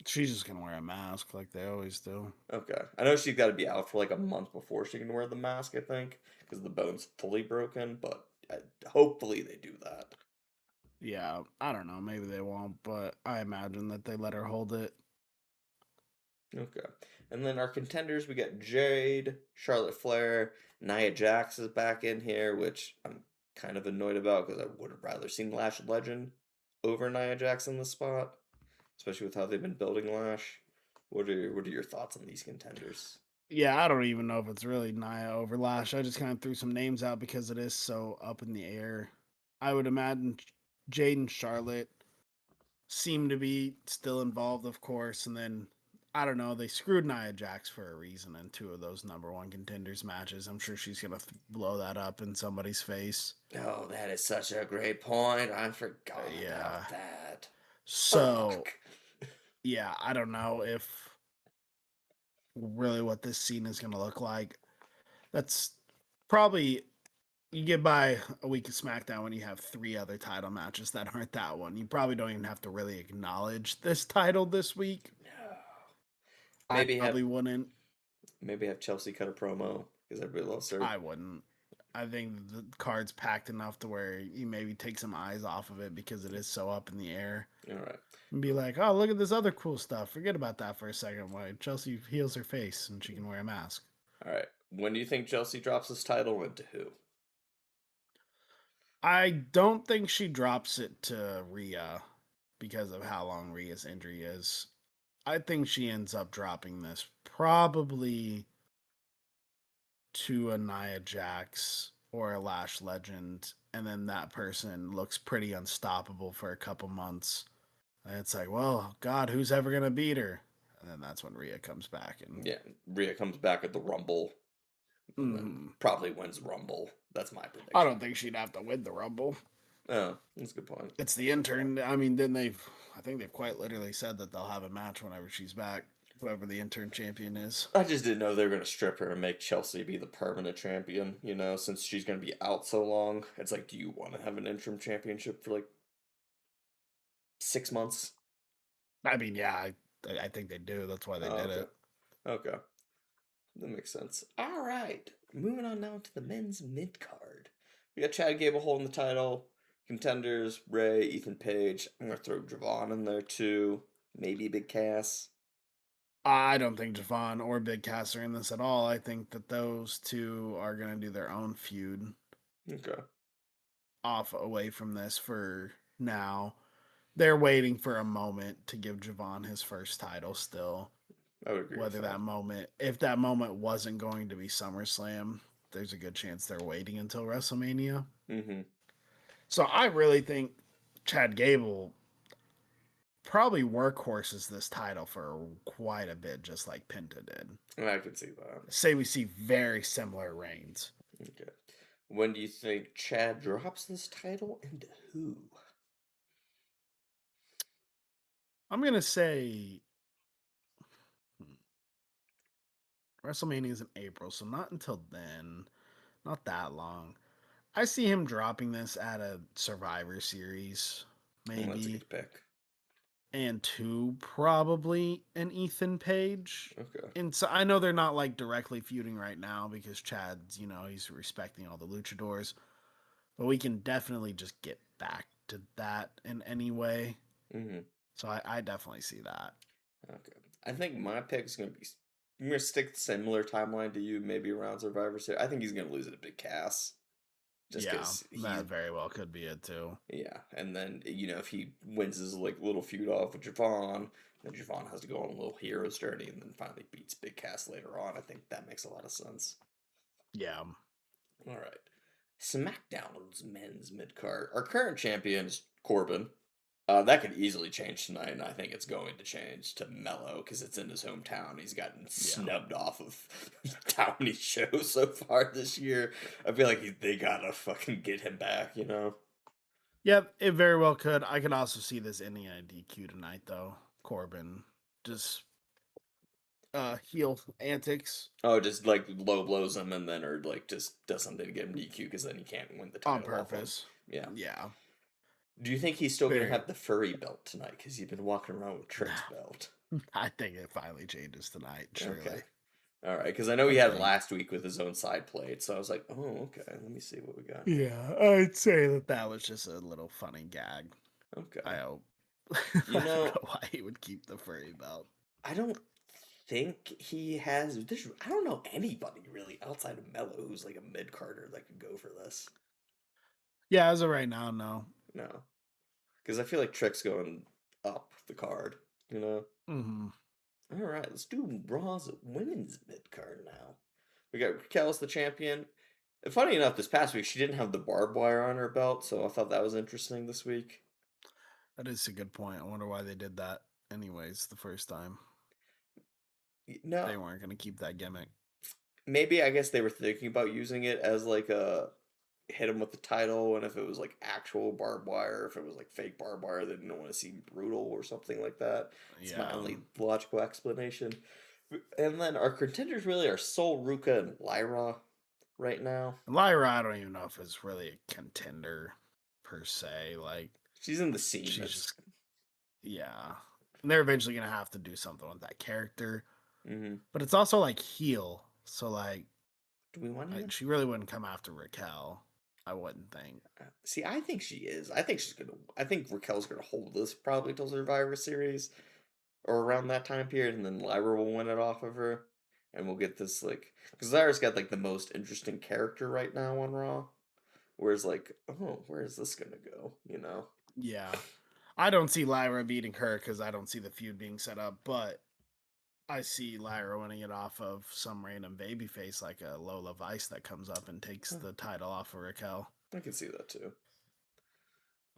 S2: She's just gonna wear a mask like they always do.
S1: Okay, I know she's got to be out for like a month before she can wear the mask. I think because the bone's fully broken, but hopefully they do that.
S2: Yeah, I don't know. Maybe they won't, but I imagine that they let her hold it.
S1: Okay. And then our contenders, we got Jade, Charlotte Flair, Nia Jax is back in here, which I'm kind of annoyed about because I would have rather seen Lash Legend over Nia Jax in the spot, especially with how they've been building Lash. What are your thoughts on these contenders?
S2: Yeah, I don't even know if it's really Nia over Lash. I just kind of threw some names out because it is so up in the air. I would imagine Jade and Charlotte seem to be still involved, of course, and then I don't know. They screwed Nia Jax for a reason in two of those number one contenders matches. I'm sure she's gonna blow that up in somebody's face.
S1: Oh, that is such a great point. I forgot
S2: Yeah.
S1: about that.
S2: So
S1: Fuck.
S2: yeah, I don't know if really what this scene is gonna look like. That's probably you get by a week of SmackDown when you have three other title matches that aren't that one. You probably don't even have to really acknowledge this title this week.
S1: No.
S2: I
S1: Maybe have
S2: probably wouldn't.
S1: maybe have Chelsea cut a promo because everybody loves her.
S2: I wouldn't. I think the card's packed enough to where you maybe take some eyes off of it because it is so up in the air.
S1: All right.
S2: And be like, oh, look at this other cool stuff. Forget about that for a second. Why Chelsea heals her face and she can wear a mask.
S1: All right. When do you think Chelsea drops this title and to who?
S2: I don't think she drops it to Rhea because of how long Rhea's injury is. I think she ends up dropping this probably to a Nia Jax or a Lash Legend, and then that person looks pretty unstoppable for a couple months. And it's like, well, God, who's ever gonna beat her? And then that's when Rhea comes back and
S1: Yeah, Rhea comes back at the Rumble and then probably wins Rumble. That's my prediction.
S2: I don't think she'd have to win the Rumble.
S1: Oh, that's a good point.
S2: It's the intern. I mean, I think they've quite literally said that they'll have a match whenever she's back. whoever the interim champion is.
S1: I just didn't know they were going to strip her and make Chelsea be the permanent champion, you know, since she's going to be out so long. It's like, do you want to have an interim championship for like 6 months?
S2: I mean, yeah, I think they do. That's why they
S1: Oh,
S2: did
S1: okay.
S2: it.
S1: Okay. That makes sense. All right. Moving on now to the men's mid card. We got Chad Gable holding the title. Contenders, Ray, Ethan Page. I'm going to throw Javon in there too. Maybe Big Cass.
S2: I don't think Javon or Big Cass are in this at all. I think that those two are going to do their own feud
S1: Okay.
S2: off away from this for now. They're waiting for a moment to give Javon his first title still.
S1: I would agree with
S2: Whether
S1: that.
S2: that moment, if that moment wasn't going to be SummerSlam, there's a good chance they're waiting until WrestleMania.
S1: Mm-hmm.
S2: So I really think Chad Gable probably workhorses this title for quite a bit, just like Penta did.
S1: And I can see that.
S2: Say we see very similar reigns.
S1: Okay. When do you think Chad drops this title and to who?
S2: I'm gonna say WrestleMania is in April, so not until then, not that long. I see him dropping this at a Survivor Series,
S1: That's a
S2: maybe,
S1: good pick.
S2: and two probably an Ethan Page.
S1: Okay.
S2: And so I know they're not like directly feuding right now because Chad's, he's respecting all the luchadors, but we can definitely just get back to that in any way.
S1: Mm-hmm.
S2: So I definitely see that.
S1: Okay. I think my pick is going to be. I'm going to stick similar timeline to you, maybe around Survivor Series. I think he's going to lose it to Big Cass. Just
S2: Yeah,
S1: because he's.
S2: that very well could be it too.
S1: Yeah. And then, if he wins his like little feud off with Javon, then Javon has to go on a little hero's journey and then finally beats Big Cass later on. I think that makes a lot of sense.
S2: Yeah.
S1: All right. SmackDown's men's mid card. Our current champion is Corbin. That could easily change tonight, and I think it's going to change to Mello because it's in his hometown. He's gotten
S2: Yeah.
S1: snubbed off of how many shows so far this year. I feel like they gotta fucking get him back, you know?
S2: Yep, it very well could. I could also see this ending at DQ tonight, though. Corbin just heel antics
S1: Oh, just like low blows him and then, or like just does something to get him DQ because then he can't win the
S2: on
S1: title off him.
S2: purpose.
S1: Yeah.
S2: Yeah,
S1: Do you think he's still gonna
S2: very.
S1: have the furry belt tonight? Because he's been walking around with Trick's belt.
S2: I think it finally changes tonight.
S1: Okay.
S2: Surely,
S1: All right, because I know he
S2: I
S1: had it
S2: think.
S1: last week with his own side plate, so I was like, oh, okay, let me see what we got here.
S2: Yeah, I'd say that was just a little funny gag. I
S1: Okay.
S2: hope.
S1: You
S2: I don't
S1: know,
S2: know why he would keep the furry belt.
S1: I don't think he has. I don't know anybody really outside of Mello who's like a mid carder that could go for this.
S2: Yeah, as of right now, no.
S1: No, because I feel like Trick's going up the card. You know.
S2: Mm-hmm.
S1: All right, let's do Raw's women's mid card now. We got Raquel as the champion. And funny enough, this past week she didn't have the barbed wire on her belt, so I thought that was interesting this week.
S2: That is a good point. I wonder why they did that. Anyways, the first time
S1: No,
S2: they weren't going to keep that gimmick.
S1: maybe I guess they were thinking about using it as like a hit him with the title, and if it was like actual barbed wire, if it was like fake barbed wire, they didn't want to seem brutal or something like that. It's my
S2: Yeah.
S1: only logical explanation. And then our contenders really are Sol, Ruka, and Lyra right now.
S2: Lyra, I don't even know if it's really a contender per se. Like,
S1: She's in the scene.
S2: she's just, yeah. And they're eventually going to have to do something with that character.
S1: Mm-hmm.
S2: But it's also like heel. So, like,
S1: Do we want her?
S2: she really wouldn't come after Raquel. I wouldn't think.
S1: See, I think she is. I think she's gonna. I think Raquel's gonna hold this probably till Survivor Series or around that time period, and then Lyra will win it off of her, and we'll get this like because Lyra's got like the most interesting character right now on Raw. Whereas like, oh, where is this gonna go? You know?
S2: Yeah. I don't see Lyra beating her because I don't see the feud being set up, but I see Lyra winning it off of some random babyface like a Lola Vice that comes up and takes the title off of Raquel.
S1: I can see that too.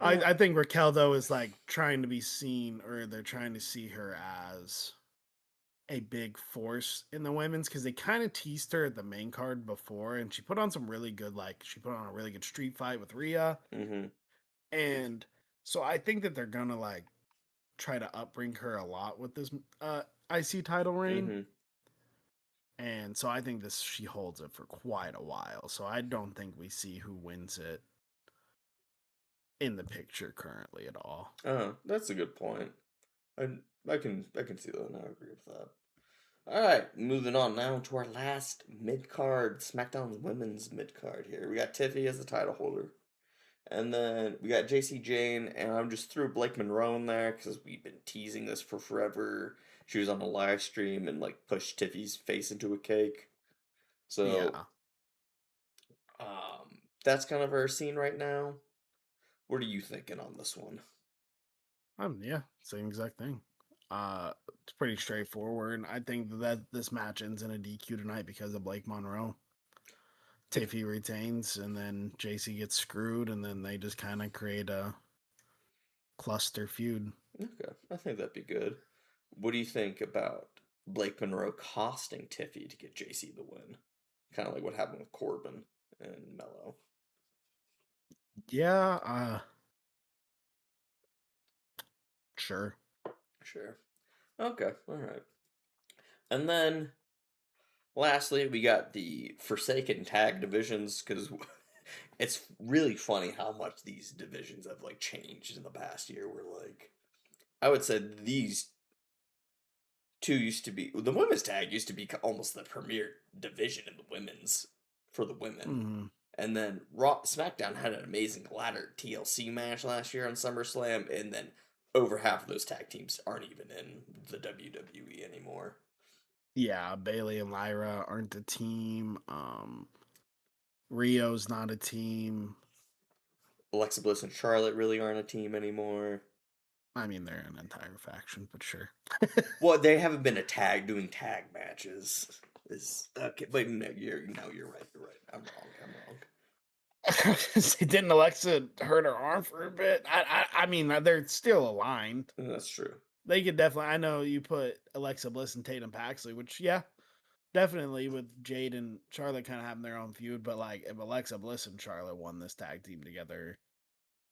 S2: I think Raquel though is like trying to be seen, or they're trying to see her as a big force in the women's because they kind of teased her at the main card before, and she put on some really good she put on a really good street fight with Rhea,
S1: Mm-hmm.
S2: and so I think that they're gonna like try to upbring her a lot with this IC title reign.
S1: Mm-hmm.
S2: And so I think this she holds it for quite a while. So I don't think we see who wins it in the picture currently at all.
S1: That's a good point. I I can see that, and I agree with that. All right, moving on now to our last mid card, SmackDown Women's mid card here. We got Tiffy as the title holder, and then we got JC Jane, and I'm just threw Blake Monroe in there because we've been teasing this for forever. She was on a live stream and like pushed Tiffy's face into a cake. So,
S2: Yeah.
S1: that's kind of our scene right now. What are you thinking on this one?
S2: Yeah, same exact thing. It's pretty straightforward. I think that this match ends in a DQ tonight because of Blake Monroe.
S1: Okay,
S2: Tiffy retains, and then JC gets screwed, and then they just kind of create a cluster feud.
S1: okay, I think that'd be good. What do you think about Blake Monroe costing Tiffy to get JC the win? Kind of like what happened with Corbin and Mello.
S2: Yeah, sure.
S1: Sure. Okay, all right. And then lastly, we got the Forsaken tag divisions because it's really funny how much these divisions have like changed in the past year. Where like I would say these two used to be the women's tag used to be almost the premier division in the women's for the women.
S2: Hmm.
S1: And then Raw SmackDown had an amazing ladder TLC match last year on SummerSlam, and then over half of those tag teams aren't even in the WWE anymore.
S2: Yeah, Bailey and Lyra aren't a team. Rio's not a team.
S1: Alexa Bliss and Charlotte really aren't a team anymore.
S2: I mean, they're an entire faction, but sure.
S1: Well, they haven't been a tag doing tag matches. Is okay, but no, you're right. You're right. I'm wrong. I'm wrong.
S2: Didn't Alexa hurt her arm for a bit? I mean, they're still aligned.
S1: That's true.
S2: They could definitely. I know you put Alexa Bliss and Tatum Paxley, which yeah, definitely with Jade and Charlotte kind of having their own feud. But like, if Alexa Bliss and Charlotte won this tag team together,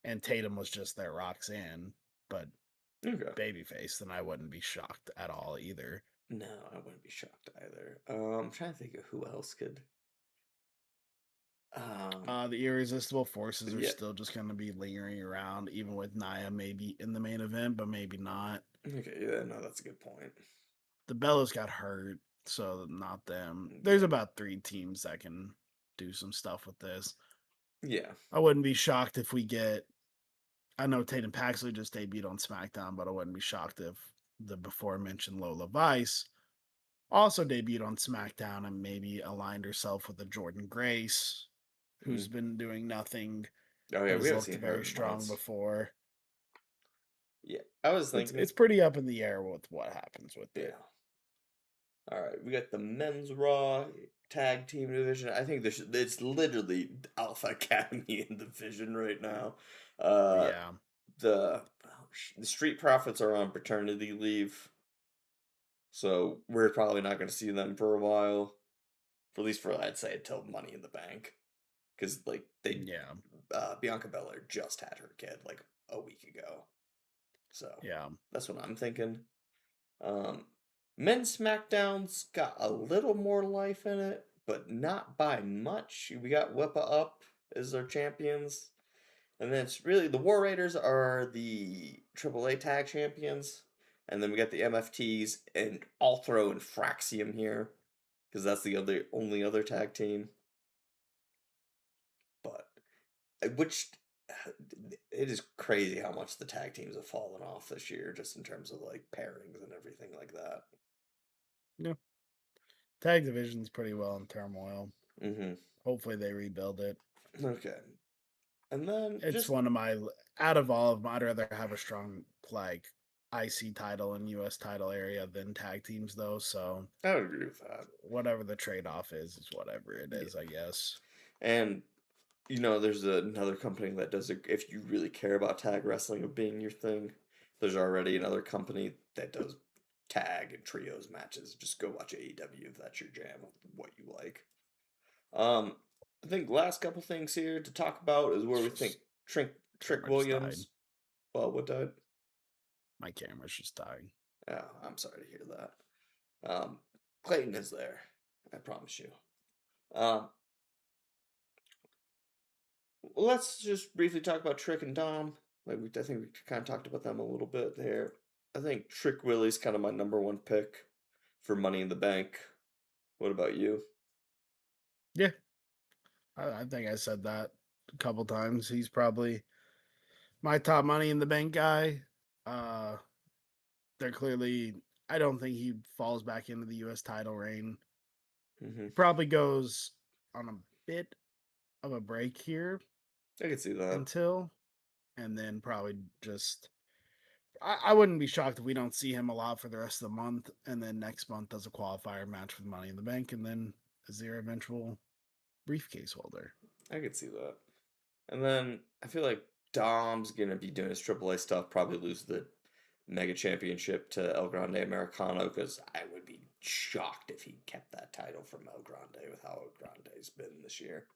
S2: and Tatum was just their Roxanne, but
S1: Okay.
S2: babyface, then I wouldn't be shocked at all either.
S1: No, I wouldn't be shocked either. I'm trying to think of who else could. Um,
S2: The irresistible forces are
S1: yeah.
S2: still just going to be lingering around, even with Naya maybe in the main event, but maybe not.
S1: Okay. Yeah. No, that's a good point.
S2: The Bellas got hurt, so not them. There's
S1: Yeah.
S2: about 3 teams that can do some stuff with this.
S1: Yeah.
S2: I wouldn't be shocked if we get. I know Tatum Paxley just debuted on SmackDown, but I wouldn't be shocked if the before mentioned Lola Vice also debuted on SmackDown and maybe aligned herself with a Jordan Grace,
S1: Mm.
S2: who's been doing nothing
S1: Oh yeah,
S2: but
S1: we
S2: has
S1: haven't
S2: looked
S1: seen her
S2: very
S1: in
S2: strong
S1: months.
S2: before.
S1: Yeah, I was
S2: It's
S1: thinking.
S2: it's pretty up in the air with what happens with it.
S1: Yeah. All right, we got the men's Raw tag team division. I think this it's literally Alpha Academy in the division right now. Uh,
S2: Yeah.
S1: the Street Profits are on paternity leave, so we're probably not going to see them for a while. For at least for I'd say until Money in the Bank, because like they
S2: Yeah.
S1: Bianca Belair just had her kid like a week ago, so
S2: Yeah.
S1: that's what I'm thinking. Um, Men's SmackDown's got a little more life in it, but not by much. We got Whippa Up as our champions. And then it's really the War Raiders are the AAA tag champions. And then we got the MFTs, and I'll throw in Fraxium here because that's the only other tag team. But which it is crazy how much the tag teams have fallen off this year, just in terms of like pairings and everything like that.
S2: Yeah. Tag division's pretty well in turmoil.
S1: Mm-hmm.
S2: Hopefully they rebuild it.
S1: Okay. And then
S2: It's
S1: just
S2: one of my out of all of them, I'd rather have a strong like IC title and US title area than tag teams though. So
S1: I would agree with that.
S2: whatever the trade off is whatever it
S1: Yeah.
S2: is, I guess.
S1: And there's another company that does it if you really care about tag wrestling of being your thing. There's already another company that does tag and trios matches. Just go watch AEW if that's your jam, what you like. Um, I think last couple things here to talk about is where
S2: It's
S1: we think
S2: just
S1: Trick
S2: pretty
S1: Trick
S2: much died.
S1: Williams. Well, what died?
S2: My camera's just dying.
S1: Oh, I'm sorry to hear that. Clayton is there. I promise you. Um, let's just briefly talk about Trick and Dom. I think we kind of talked about them a little bit there. I think Trick Willie's kind of my number one pick for Money in the Bank. What about you?
S2: Yeah, I think I said that a couple times. He's probably my top Money in the Bank guy. Uh, they're clearly. I don't think he falls back into the U.S. title reign.
S1: Hmm.
S2: He probably goes on a bit of a break here
S1: I can see that.
S2: until, and then probably just. I wouldn't be shocked if we don't see him a lot for the rest of the month, and then next month does a qualifier match for the Money in the Bank, and then is their eventual briefcase holder.
S1: I can see that. And then I feel like Dom's gonna be doing his AAA stuff. Probably lose the Mega Championship to El Grande Americano because I would be shocked if he kept that title from El Grande with how El Grande's been this year.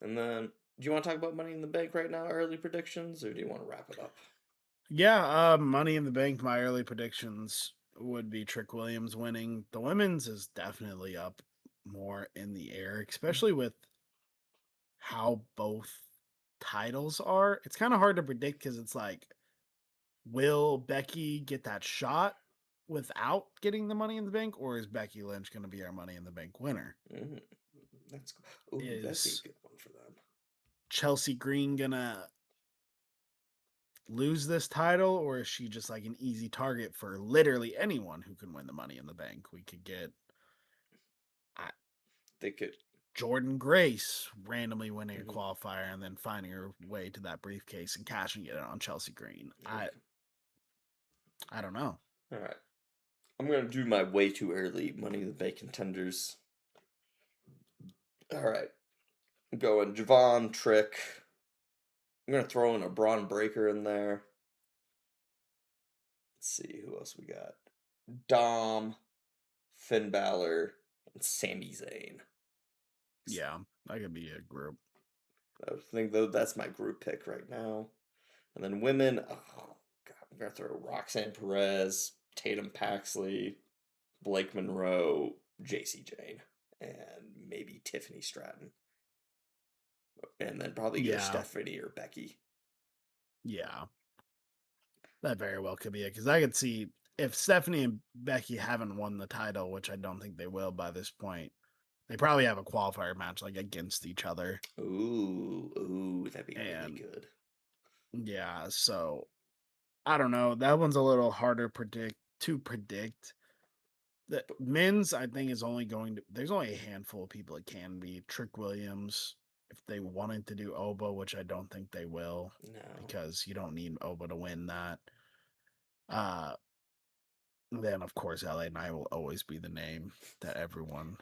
S1: And then, do you want to talk about Money in the Bank right now, early predictions, or do you want to wrap it up?
S2: Yeah, Money in the Bank. My early predictions would be Trick Williams winning. The women's is definitely up more in the air, especially with how both titles are. It's kind of hard to predict because it's like, will Becky get that shot without getting the Money in the Bank, or is Becky Lynch going to be our Money in the Bank winner?
S1: Mm, that's ooh, that'd be a
S2: Is
S1: good one for them.
S2: Chelsea Green gonna lose this title, or is she just like an easy target for literally anyone who can win the Money in the Bank? We could get
S1: They could.
S2: Jordan Grace randomly winning a
S1: Mhm.
S2: qualifier and then finding her way to that briefcase and cashing it on Chelsea Green. I
S1: Okay.
S2: I don't know.
S1: All right. I'm gonna do my way too early Money in the Bank contenders. All right. I'm going Javon Trick. I'm gonna throw in a Braun Breaker in there. Let's see who else we got. Dom, Finn Balor, and Sami Zayn.
S2: Yeah, that could be a group.
S1: I think though that's my group pick right now. And then women, oh god, I'm gonna throw Roxanne Perez, Tatum Paxley, Blake Monroe, JC Jane, and maybe Tiffany Stratton. And then probably go
S2: Yeah,
S1: Stephanie or Becky.
S2: yeah, that very well could be it because I could see if Stephanie and Becky haven't won the title, which I don't think they will by this point. They probably have a qualifier match like against each other,
S1: Ooh, that'd be really
S2: and
S1: good.
S2: yeah, so I don't know. That one's a little harder predict. The
S1: But
S2: men's, I think, is only going to. There's only a handful of people it can be. Trick Williams, if they wanted to do Oba, which I don't think they will,
S1: no.
S2: because you don't need Oba to win that. Uh, then of course LA Knight will always be the name that everyone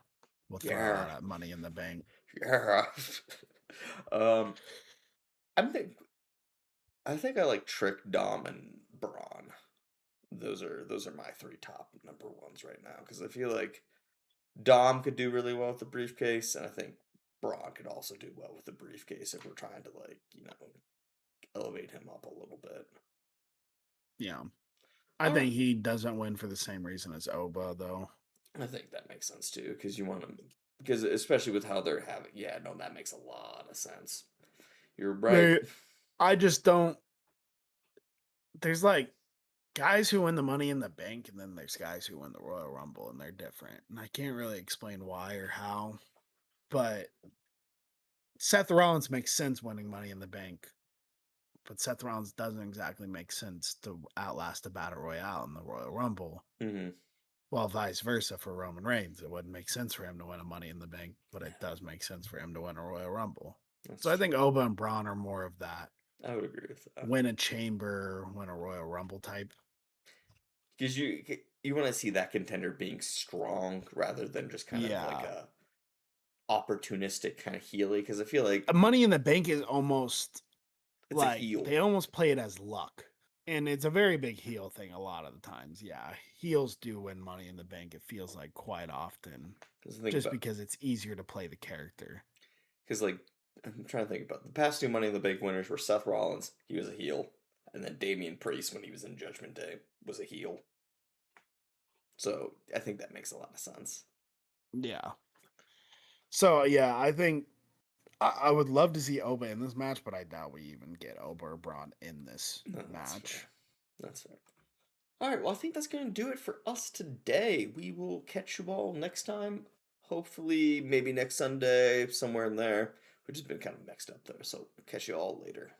S2: will throw
S1: Yeah.
S2: out at Money in the Bank.
S1: Yeah. um I'm think I think I like Trick, Dom, and Braun. Those are my three top number ones right now because I feel like Dom could do really well with the briefcase, and I think Braun could also do well with the briefcase if we're trying to elevate him up a little bit.
S2: Yeah, I
S1: All right,
S2: think he doesn't win for the same reason as Oba, though.
S1: I think that makes sense too because you want to because especially with how they're having yeah no that makes a lot of sense. You're right.
S2: They, I just don't. There's like guys who win the Money in the Bank, and then there's guys who win the Royal Rumble, and they're different. And I can't really explain why or how, but Seth Rollins makes sense winning Money in the Bank, but Seth Rollins doesn't exactly make sense to outlast a battle royale in the Royal Rumble.
S1: Hmm.
S2: Well, vice versa for Roman Reigns. It wouldn't make sense for him to win a Money in the Bank, but
S1: Yeah,
S2: it does make sense for him to win a Royal Rumble.
S1: that's
S2: So I think
S1: true.
S2: Oba and Braun are more of that
S1: I would agree with that
S2: win a chamber, win a Royal Rumble type.
S1: because you want to see that contender being strong rather than just kind of like
S2: Yeah.
S1: a opportunistic kind of healy because I feel like
S2: A Money in the Bank is almost
S1: it's a
S2: like
S1: heel.
S2: they almost play it as luck. And it's a very big heel thing a lot of the times. Yeah. Heels do win Money in the Bank, it feels like quite often.
S1: Because think
S2: Just
S1: about
S2: because it's easier to play the character.
S1: because like I'm trying to think about the past two Money in the Bank winners were Seth Rollins. He was a heel. And then Damian Priest, when he was in Judgment Day, was a heel. So I think that makes a lot of sense.
S2: Yeah. So yeah, I think I would love to see Oba in this match, but I doubt we even get Oba or Braun in this
S1: No, that's fair.
S2: match.
S1: That's fair. All right, well, I think that's going to do it for us today. We will catch you all next time. Hopefully, maybe next Sunday, somewhere in there. We've just been kind of mixed up there, so catch you all later.